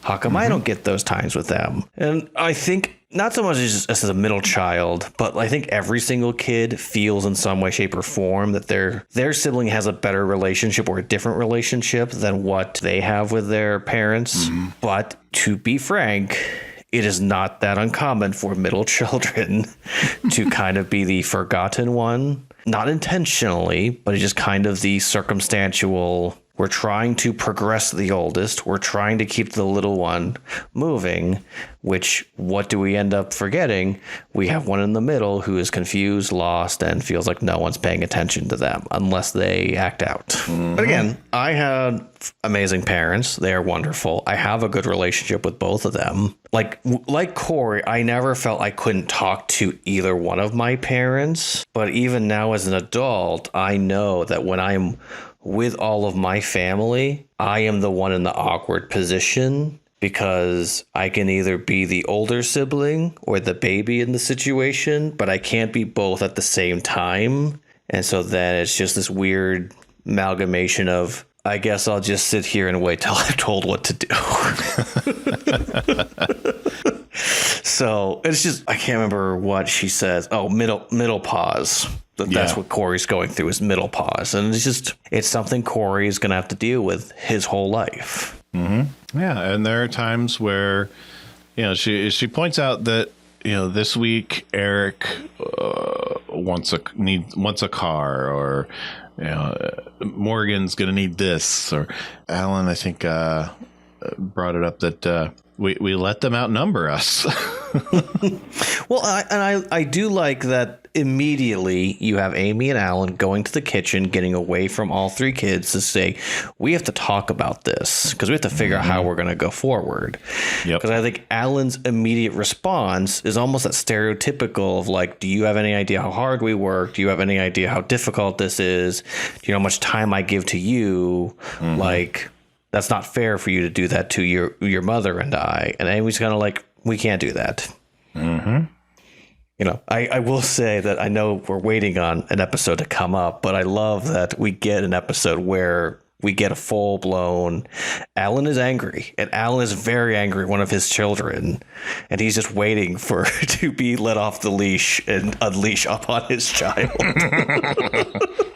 how come I don't get those times with them? And I think not so much as a middle child, but I think every single kid feels in some way, shape, or form that their sibling has a better relationship or a different relationship than what they have with their parents. But to be frank, it is not that uncommon for middle children to kind of be the forgotten one. Not intentionally, but it's just kind of the circumstantial. We're trying to progress the oldest. We're trying to keep the little one moving, which what do we end up forgetting? We have one in the middle who is confused, lost, and feels like no one's paying attention to them unless they act out. But again, I had amazing parents. They are wonderful. I have a good relationship with both of them. Like Cory, I never felt I couldn't talk to either one of my parents. But even now as an adult, I know that when I'm with all of my family, I am the one in the awkward position because I can either be the older sibling or the baby in the situation, but I can't be both at the same time. And so then it's just this weird amalgamation of, I guess I'll just sit here and wait till I'm told what to do. So it's just, I can't remember what she says. Oh, middle pause. That's what Cory's going through, is middle pause. And it's something Cory's going to have to deal with his whole life. Mm-hmm. Yeah. And there are times where, she points out that, this week Eric wants a car, or, Morgan's going to need this, or Alan, I think, brought it up that we let them outnumber us. Well, I do like that immediately you have Amy and Alan going to the kitchen, getting away from all three kids to say, we have to talk about this because we have to figure out how we're going to go forward. Because I think Alan's immediate response is almost that stereotypical of like, do you have any idea how hard we work? Do you have any idea how difficult this is? Do you know how much time I give to you? Like, that's not fair for you to do that to your mother and I. And Amy's kind of like, we can't do that. I will say that I know we're waiting on an episode to come up, but I love that we get an episode where we get a full-blown Alan is angry, and Alan is very angry, one of his children, and he's just waiting for to be let off the leash and unleash upon his child. Oh,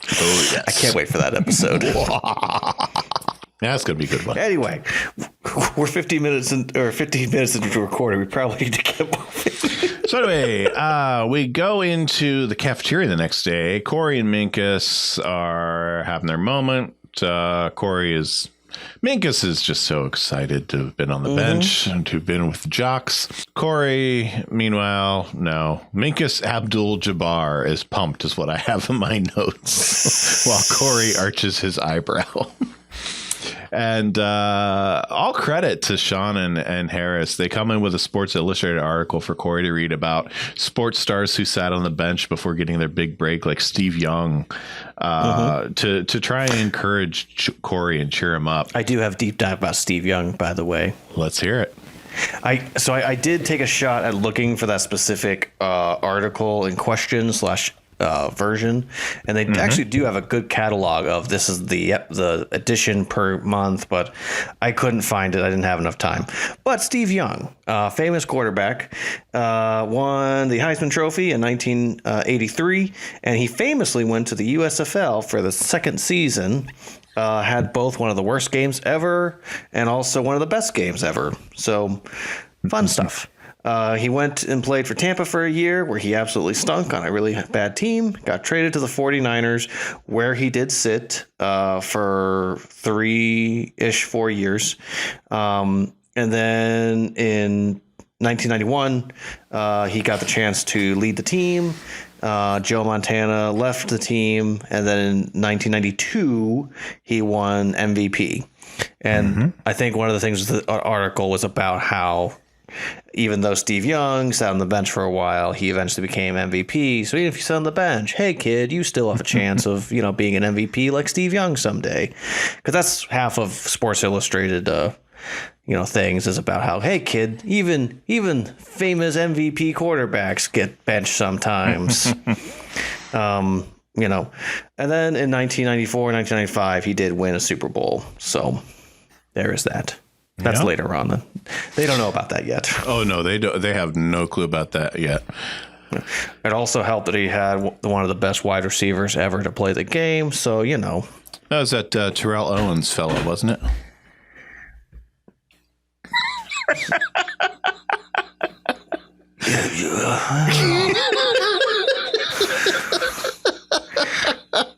yes. I can't wait for that episode. Yeah, that's going to be a good one. Anyway, we're 15 minutes into recording. We probably need to get moving. So anyway, we go into the cafeteria the next day. Cory and Minkus are having their moment. Minkus is just so excited to have been on the bench and to have been with jocks. Cory, meanwhile, no. Minkus Abdul Jabbar is pumped, is what I have in my notes, while Cory arches his eyebrow. And all credit to Sean and Harris. They come in with a Sports Illustrated article for Cory to read about sports stars who sat on the bench before getting their big break, like Steve Young, to try and encourage Cory and cheer him up. I do have deep dive about Steve Young, by the way. Let's hear it. I did take a shot at looking for that specific article in question / version, and they actually do have a good catalog of this is the edition per month, but I couldn't find it. I didn't have enough time. But Steve Young, famous quarterback, won the Heisman Trophy in 1983, and he famously went to the USFL for the second season. Had both one of the worst games ever and also one of the best games ever. So fun stuff. He went and played for Tampa for a year where he absolutely stunk on a really bad team, got traded to the 49ers where he did sit for 4 years. And then in 1991, he got the chance to lead the team. Joe Montana left the team. And then in 1992, he won MVP. And I think one of the things the article was about how even though Steve Young sat on the bench for a while, he eventually became MVP. So even if you sat on the bench, hey, kid, you still have a chance of, being an MVP like Steve Young someday. Because that's half of Sports Illustrated things is about how, hey kid, even famous MVP quarterbacks get benched sometimes. And then in 1994, 1995, he did win a Super Bowl. So there is that. That's later on. They don't know about that yet. Oh no, they don't. They have no clue about that yet. It also helped that he had one of the best wide receivers ever to play the game. So, That was that Terrell Owens fellow, wasn't it?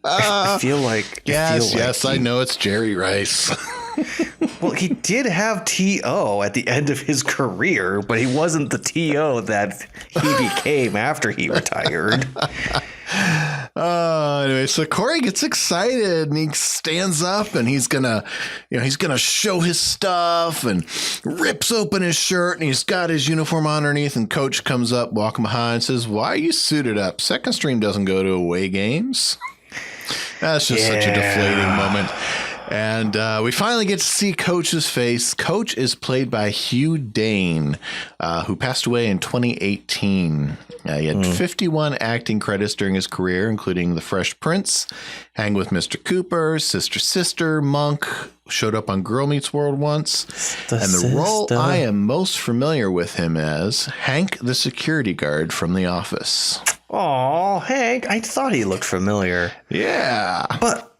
I feel like... Yes, I know it's Jerry Rice. Well, he did have T.O. at the end of his career, but he wasn't the T.O. that he became after he retired. Anyway, so Cory gets excited and he stands up and he's gonna show his stuff and rips open his shirt and he's got his uniform underneath and coach comes up walking behind and says, "Why are you suited up? Second Stream doesn't go to away games." That's just such a deflating moment. And we finally get to see Coach's face. Coach is played by Hugh Dane, who passed away in 2018. He had 51 acting credits during his career, including The Fresh Prince, Hang with Mr. Cooper, Sister, Monk, showed up on Girl Meets World once. The role I am most familiar with him as Hank, the security guard from The Office. Aw, Hank. I thought he looked familiar. Yeah. But,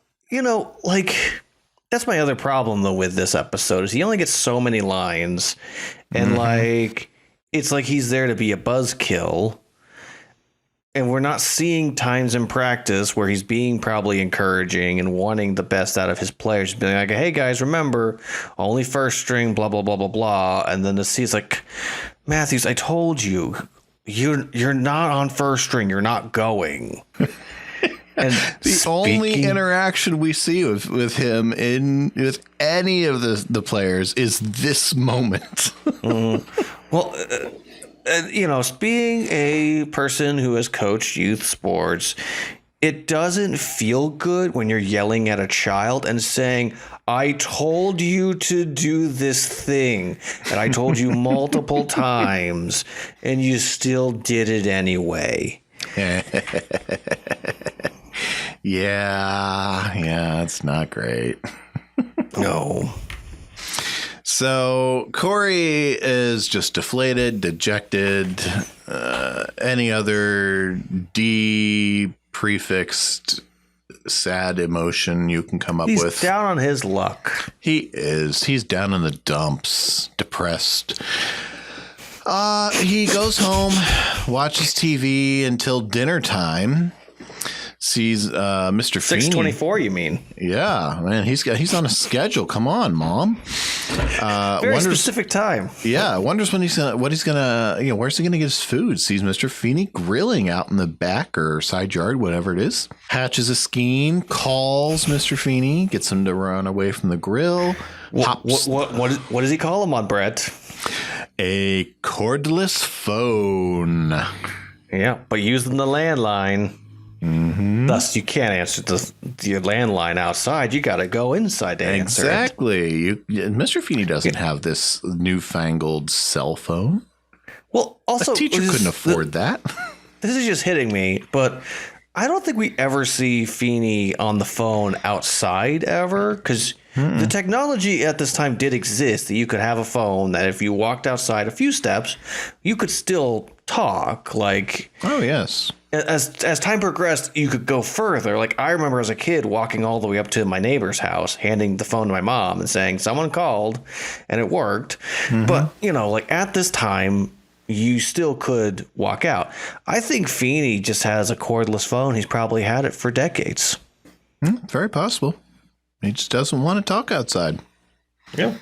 that's my other problem, though, with this episode is he only gets so many lines. And, it's like he's there to be a buzzkill. And we're not seeing times in practice where he's being probably encouraging and wanting the best out of his players. Being like, hey, guys, remember, only first string, blah, blah, blah, blah, blah. And then to see it's like, Matthews, I told you, you're not on first string. You're not going. And the only interaction we see with him with any of the players is this moment. Well, being a person who has coached youth sports, it doesn't feel good when you're yelling at a child and saying, I told you to do this thing, and I told you multiple times, and you still did it anyway. Yeah, it's not great. No. So Cory is just deflated, dejected, any other prefixed sad emotion you can come up with. He's down on his luck. He is. He's down in the dumps, depressed. He goes home, watches TV until dinner time. Sees Mr. Feeny. 6:24, you mean? Yeah, man, he's on a schedule. Come on, Mom. Very specific time. Yeah, wonders where's he gonna get his food? Sees Mr. Feeny grilling out in the back or side yard, whatever it is. Hatches a scheme, calls Mr. Feeny, gets him to run away from the grill. What does he call him on Brett? A cordless phone. Yeah, but using the landline. Mm-hmm. Thus, you can't answer the landline outside. You got to go inside to answer. Exactly. Mr. Feeny doesn't have this newfangled cell phone. Well, also, a teacher couldn't afford that. This is just hitting me, but I don't think we ever see Feeny on the phone outside ever, because the technology at this time did exist that you could have a phone that if you walked outside a few steps, you could still talk. Like, oh yes. As time progressed, you could go further. Like, I remember as a kid walking all the way up to my neighbor's house, handing the phone to my mom and saying, someone called, and it worked. Mm-hmm. But, at this time, you still could walk out. I think Feeny just has a cordless phone. He's probably had it for decades. Very possible. He just doesn't want to talk outside. Yeah.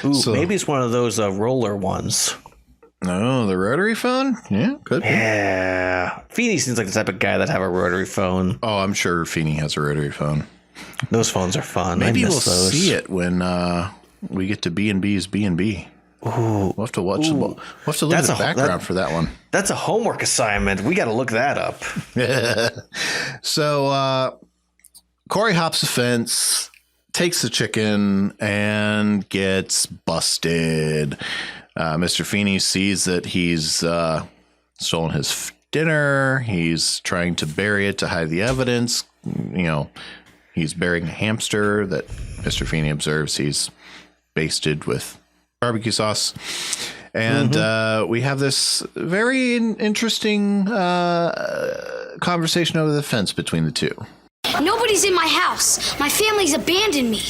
Ooh, maybe it's one of those roller ones. Oh, the rotary phone? Yeah, could be. Yeah. Feeny seems like the type of guy that'd have a rotary phone. Oh, I'm sure Feeny has a rotary phone. Those phones are fun. Maybe we'll see it when we get to B&B's B&B. Ooh. We'll have to watch. We'll have to look at the background for that one. That's a homework assignment. We got to look that up. So Cory hops the fence, takes the chicken and gets busted. Mr. Feeny sees that he's stolen his dinner. He's trying to bury it to hide the evidence. He's burying a hamster that Mr. Feeny observes he's basted with barbecue sauce. And we have this very interesting conversation over the fence between the two. Nobody's in my house. My family's abandoned me.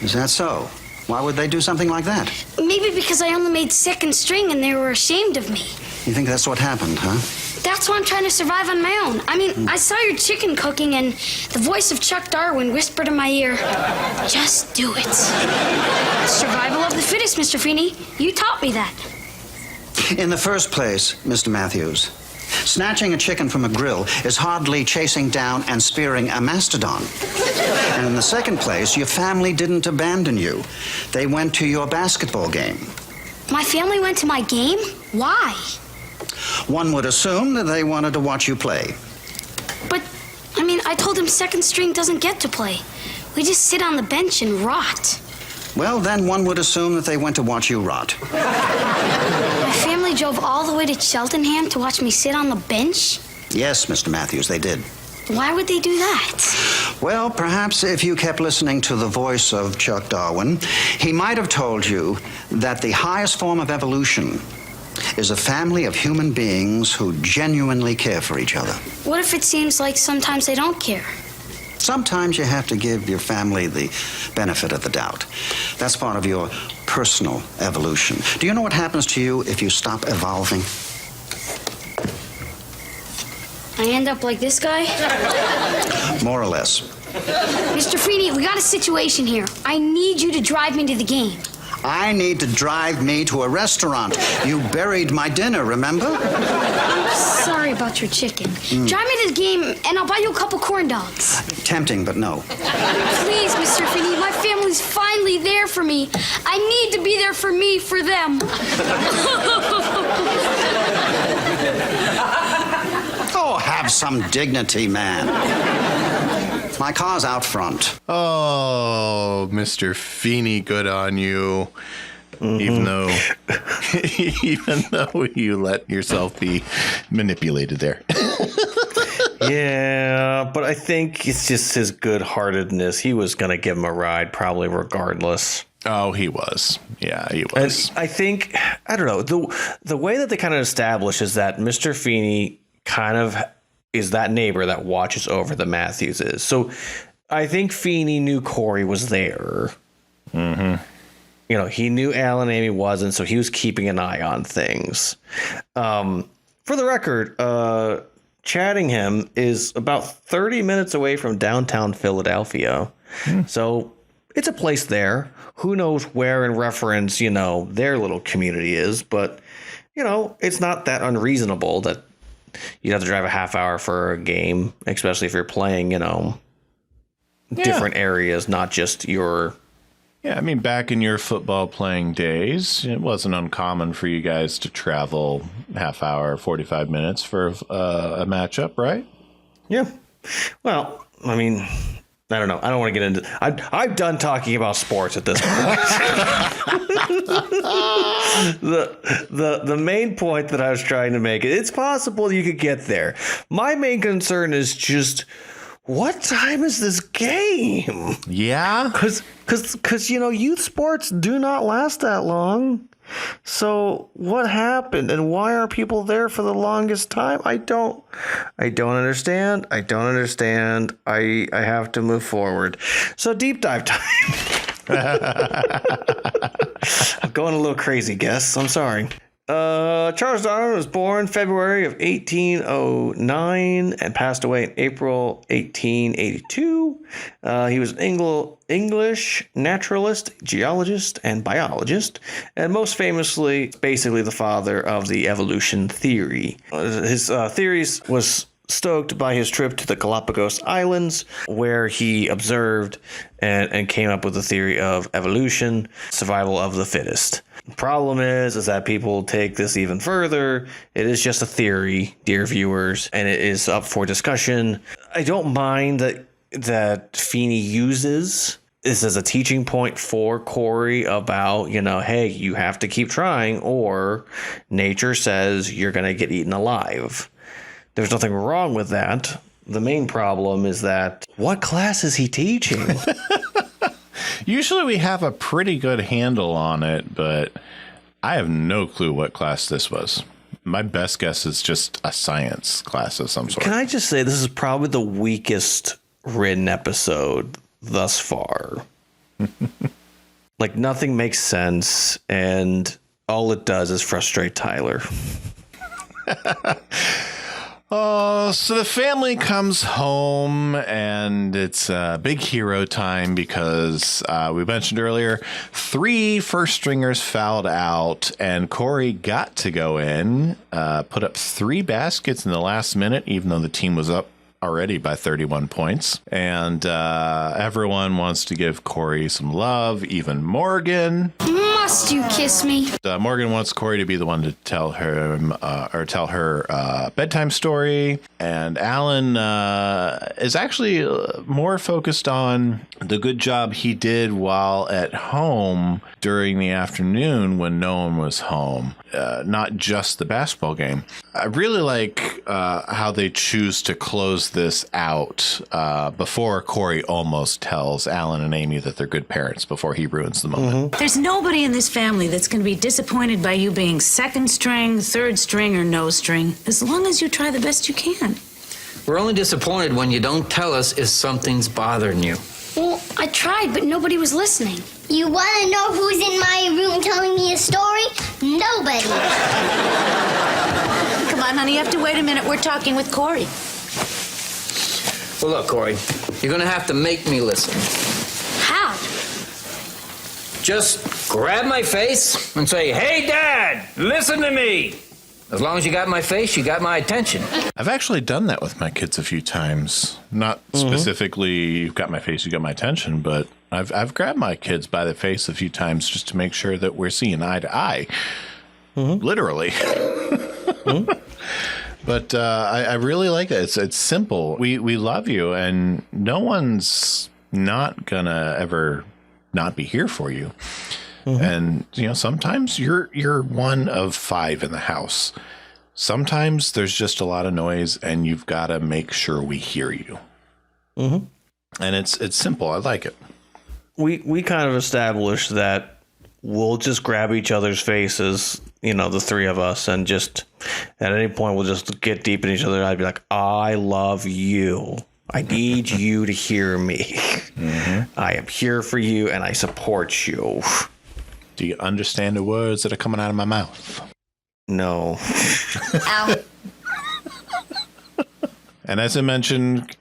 Is that so? Why would they do something like that? Maybe because I only made second string and they were ashamed of me. You think that's what happened, huh? That's why I'm trying to survive on my own. I mean, I saw your chicken cooking and the voice of Chuck Darwin whispered in my ear, just do it. Survival of the fittest, Mr. Feeny. You taught me that. In the first place, Mr. Matthews, snatching a chicken from a grill is hardly chasing down and spearing a mastodon. And in the second place, your family didn't abandon you. They went to your basketball game. My family went to my game? Why? One would assume that they wanted to watch you play. But, I told them second string doesn't get to play. We just sit on the bench and rot. Well, then one would assume that they went to watch you rot. My family drove all the way to Cheltenham to watch me sit on the bench? Yes, Mr. Matthews, they did. Why would they do that? Well, perhaps if you kept listening to the voice of Chuck Darwin, he might have told you that the highest form of evolution is a family of human beings who genuinely care for each other. What if it seems like sometimes they don't care? Sometimes you have to give your family the benefit of the doubt. That's part of your personal evolution. Do you know what happens to you if you stop evolving? I end up like this guy? More or less. Mr. Feeny, we got a situation here. I need you to drive me to the game. I need to drive me to a restaurant. You buried my dinner, remember? I'm sorry about your chicken. Drive me to the game, and I'll buy you a couple corn dogs. Tempting, but no. Please, Mr. Feeny, my family's finally there for me. I need to be there for me, for them. Oh, have some dignity, man. My car's out front. Oh, Mr. Feeny, good on you. Even though you let yourself be manipulated there. Yeah, but I think it's just his good-heartedness. He was going to give him a ride probably regardless. Oh, he was. Yeah, he was. And I think, I don't know, the way that they kind of establish is that Mr. Feeny kind of is that neighbor that watches over the Matthewses. So I think Feeny knew Cory was there. He knew Alan Amy wasn't, so he was keeping an eye on things. For the record, Chattingham is about 30 minutes away from downtown Philadelphia. So it's a place there. Who knows where in reference, their little community is. But, it's not that unreasonable that you'd have to drive a half hour for a game, especially if you're playing, different areas, not just your... Yeah, back in your football playing days, it wasn't uncommon for you guys to travel half hour, 45 minutes for a matchup, right? Yeah. Well, I don't know. I don't want to get into... I'm done talking about sports at this point. The main point that I was trying to make, it's possible you could get there. My main concern is just... what time is this game? Yeah? Because youth sports do not last that long. So what happened and why are people there for the longest time? I don't understand. I have to move forward. So deep dive time. I'm going a little crazy, guess. I'm sorry. Charles Darwin was born February of 1809 and passed away in April 1882. He was an English naturalist, geologist, and biologist, and most famously, basically the father of the evolution theory. His theories was stoked by his trip to the Galapagos Islands, where he observed and came up with the theory of evolution, survival of the fittest. The problem is that people take this even further. It is just a theory, dear viewers, and it is up for discussion. I don't mind that Feeny uses this is a teaching point for Cory about, hey, you have to keep trying, or nature says you're going to get eaten alive. There's nothing wrong with that. The main problem is that what class is he teaching? Usually we have a pretty good handle on it, but I have no clue what class this was. My best guess is just a science class of some sort. Can I just say this is probably the weakest written episode thus far. Like, nothing makes sense, and all it does is frustrate Tyler. So the family comes home, and it's big hero time because we mentioned earlier 3 first stringers fouled out, and Cory got to go in, put up 3 baskets in the last minute, even though the team was up already by 31 points. And everyone wants to give Cory some love, even Morgan. Must you kiss me? Morgan wants Cory to be the one to tell her bedtime story. And Alan is actually more focused on the good job he did while at home during the afternoon when no one was home, not just the basketball game. I really like how they choose to close this out before Cory almost tells Alan and Amy that they're good parents before he ruins the moment. There's nobody in this family that's going to be disappointed by you being second string, third string, or no string, as long as you try the best you can. We're only disappointed when you don't tell us if something's bothering you. Well, I tried, but nobody was listening. You want to know who's in my room telling me a story? Nobody. Come on, honey, you have to wait a minute. We're talking with Cory. Well, look, Cory, you're going to have to make me listen. How? Just grab my face and say, "Hey, Dad, listen to me." As long as you got my face, you got my attention. I've actually done that with my kids a few times. Not specifically, you've got my face, you got my attention, but I've grabbed my kids by the face a few times just to make sure that we're seeing eye to eye. Literally. But I really like that. It's simple. We love you, and no one's not gonna ever not be here for you. And sometimes you're one of 5 in the house. Sometimes there's just a lot of noise, and you've got to make sure we hear you. And it's simple. I like it. We kind of established that we'll just grab each other's faces, the 3 of us, and just at any point we'll just get deep in each other. I'd be like, "I love you. I need you to hear me. I am here for you, and I support you." Do you understand the words that are coming out of my mouth? No. Ow. And as I mentioned,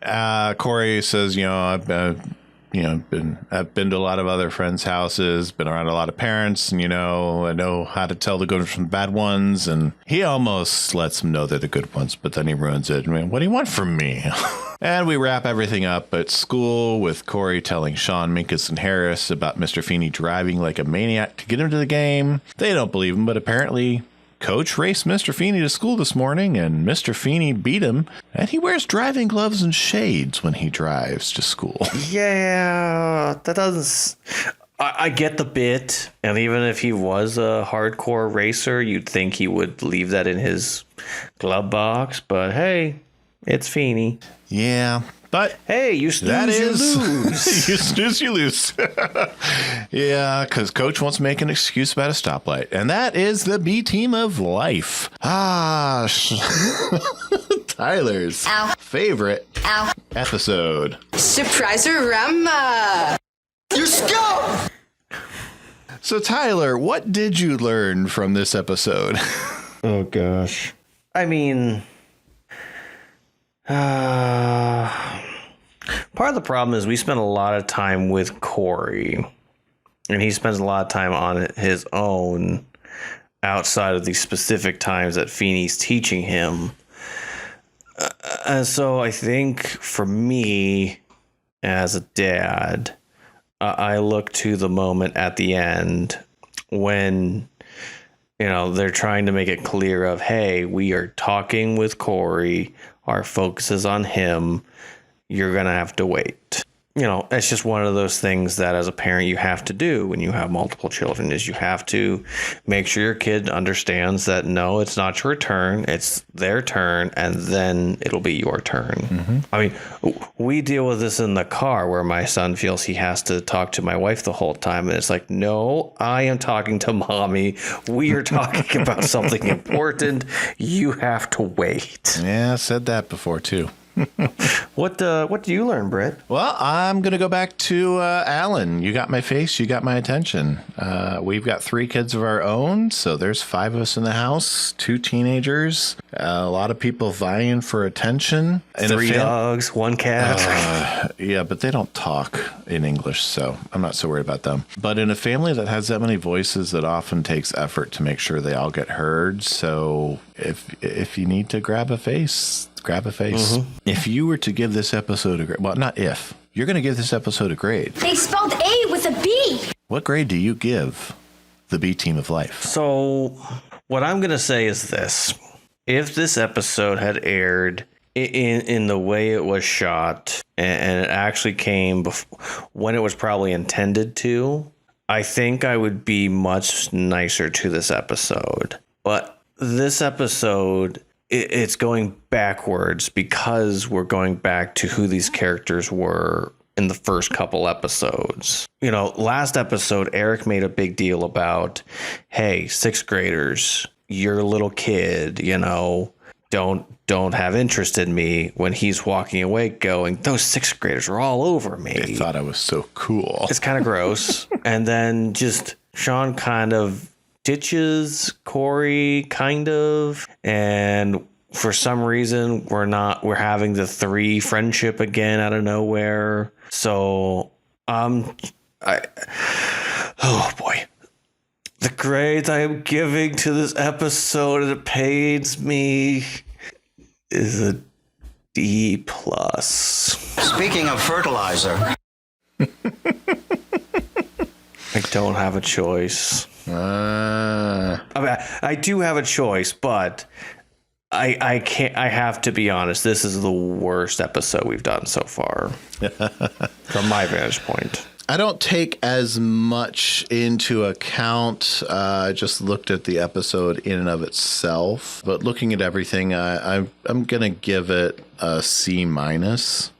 Cory says, I've been to a lot of other friends' houses, been around a lot of parents, and I know how to tell the good from the bad ones. And he almost lets them know they're the good ones, but then he ruins it. I mean, what do you want from me? And we wrap everything up at school with Cory telling Sean, Minkus, and Harris about Mr. Feeny driving like a maniac to get him to the game. They don't believe him, but apparently Coach raced Mr. Feeny to school this morning, and Mr. Feeny beat him, and he wears driving gloves and shades when he drives to school. Yeah, that doesn't... I get the bit, and even if he was a hardcore racer, you'd think he would leave that in his glove box, but hey, it's Feeny. Yeah, but hey, you snooze, you lose. You snooze, you lose. Yeah, because Coach wants to make an excuse about a stoplight, and that is the B team of life. Tyler's favorite episode. Surprise-a-rama! You scum! So, Tyler, what did you learn from this episode? Oh, gosh. I mean... part of the problem is we spend a lot of time with Cory, and he spends a lot of time on his own outside of the specific times that Feeny's teaching him. And so I think for me, as a dad, I look to the moment at the end when, they're trying to make it clear of, hey, we are talking with Cory. Our focus is on him. You're going to have to wait. it's just one of those things that as a parent you have to do when you have multiple children is you have to make sure your kid understands that no, it's not your turn, it's their turn, and then it'll be your turn. Mm-hmm. I mean, we deal with this in the car where my son feels he has to talk to my wife the whole time, and it's like, no, I am talking to mommy. We are talking about something important. You have to wait. Yeah, I said that before too. What do you learn, Britt? Well, I'm going to go back to Alan. You got my face. You got my attention. We've got 3 kids of our own. So there's 5 of us in the house, 2 teenagers, a lot of people vying for attention. And 3 dogs, 1 cat. Yeah, but they don't talk in English, so I'm not so worried about them. But in a family that has that many voices, it often takes effort to make sure they all get heard. So if you need to grab a face, grab a face. Mm-hmm. If you were to give this episode a grade, well, not if, you're going to give this episode a grade. They spelled A with a B. What grade do you give the B Team of Life? So what I'm going to say is this. If this episode had aired in the way it was shot and it actually came when it was probably intended to, I think I would be much nicer to this episode. But this episode, it's going backwards because we're going back to who these characters were in the first couple episodes. Last episode, Eric made a big deal about, hey, 6th graders, you're a little kid, don't have interest in me, when he's walking away going, those 6th graders are all over me. They thought I was so cool. It's kind of gross. And then just Sean kind of ditches Cory kind of, and for some reason we're having the 3 friendship again out of nowhere. So oh boy, the grades I am giving to this episode, and it pains me, is a D+. Speaking of fertilizer, I don't have a choice. I mean, I do have a choice, but I can't. I have to be honest. This is the worst episode we've done so far, from my vantage point. I don't take as much into account. I just looked at the episode in and of itself, but looking at everything, I'm gonna give it a C-.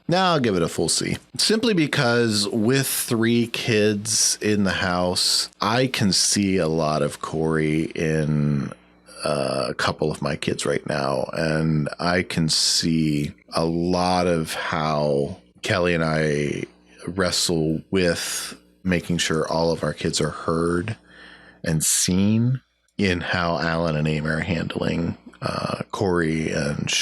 Now I'll give it a full C. Simply because with 3 kids in the house, I can see a lot of Cory in a couple of my kids right now. And I can see a lot of how Kelly and I wrestle with making sure all of our kids are heard and seen in how Alan and Amy are handling Cory and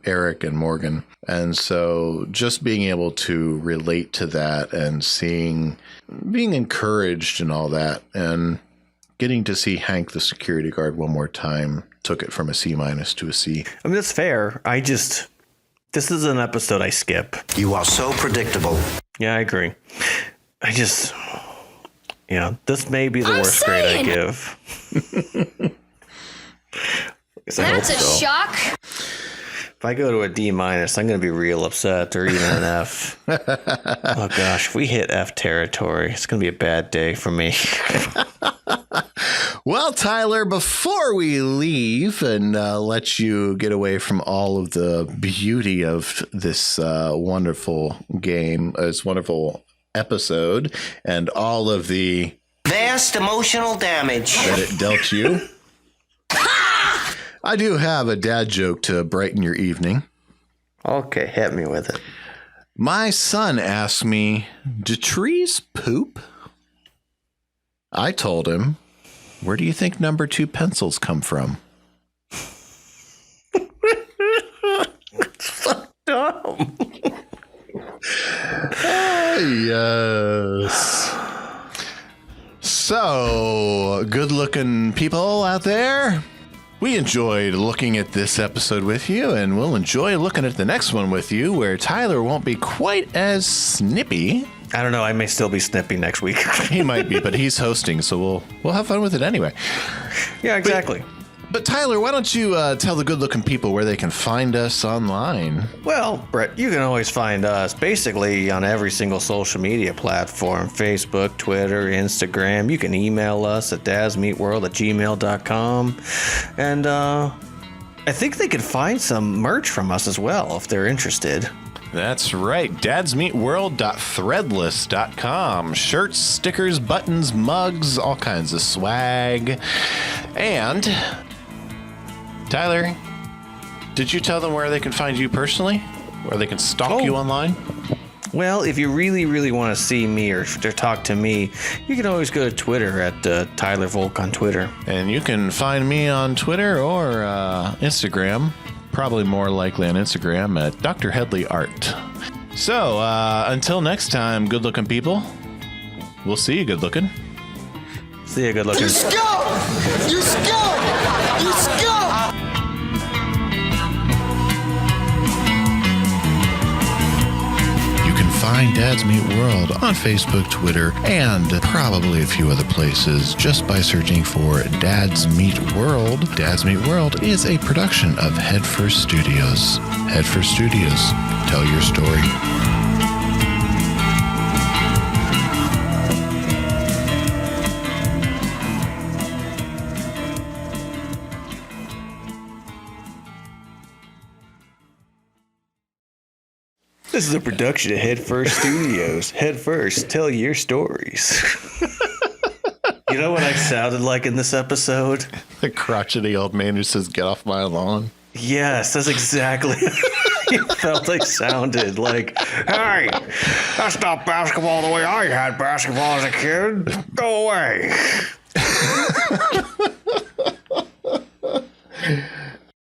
Eric and Morgan. And so just being able to relate to that and being encouraged and all that, and getting to see Hank the security guard one more time took it from a C- to a C. I mean, that's fair. This is an episode I skip. You are so predictable. Yeah, I agree. This may be the worst grade I give. That's a shock. If I go to a D-, I'm going to be real upset, or even an F. Oh gosh, if we hit F territory, it's going to be a bad day for me. Well, Tyler, before we leave and let you get away from all of the beauty of this wonderful game, this wonderful episode, and all of the vast emotional damage that it dealt you, I do have a dad joke to brighten your evening. Okay, hit me with it. My son asked me, do trees poop? I told him, where do you think number 2 pencils come from? So dumb. Yes. So, good-looking people out there, we enjoyed looking at this episode with you, and we'll enjoy looking at the next one with you, where Tyler won't be quite as snippy. I don't know. I may still be snippy next week. He might be, but he's hosting, so we'll have fun with it anyway. Yeah, exactly. But Tyler, why don't you tell the good-looking people where they can find us online? Well, Brett, you can always find us basically on every single social media platform: Facebook, Twitter, Instagram. You can email us at dadsmeetworld@gmail.com. And I think they could find some merch from us as well if they're interested. That's right. dadsmeetworld.threadless.com. Shirts, stickers, buttons, mugs, all kinds of swag. And Tyler, did you tell them where they can find you personally? Where they can stalk you online? Well, if you really, really want to see me or talk to me, you can always go to Twitter at Tyler Volk on Twitter. And you can find me on Twitter or Instagram, probably more likely on Instagram at Dr. Headley Art. So, until next time, good-looking people, we'll see you good-looking. See you good-looking. You scum! You scum! You scum! Find Dads Meet World on Facebook, Twitter, and probably a few other places just by searching for Dads Meet World. Dads Meet World is a production of Headfirst Studios. Headfirst Studios. Tell your story. This is a production of Headfirst Studios. Headfirst, tell your stories. You know what I sounded like in this episode? The crotchety old man who says, "Get off my lawn." Yes, that's exactly you felt I sounded. Like, hey, that's not basketball the way I had basketball as a kid. Go away.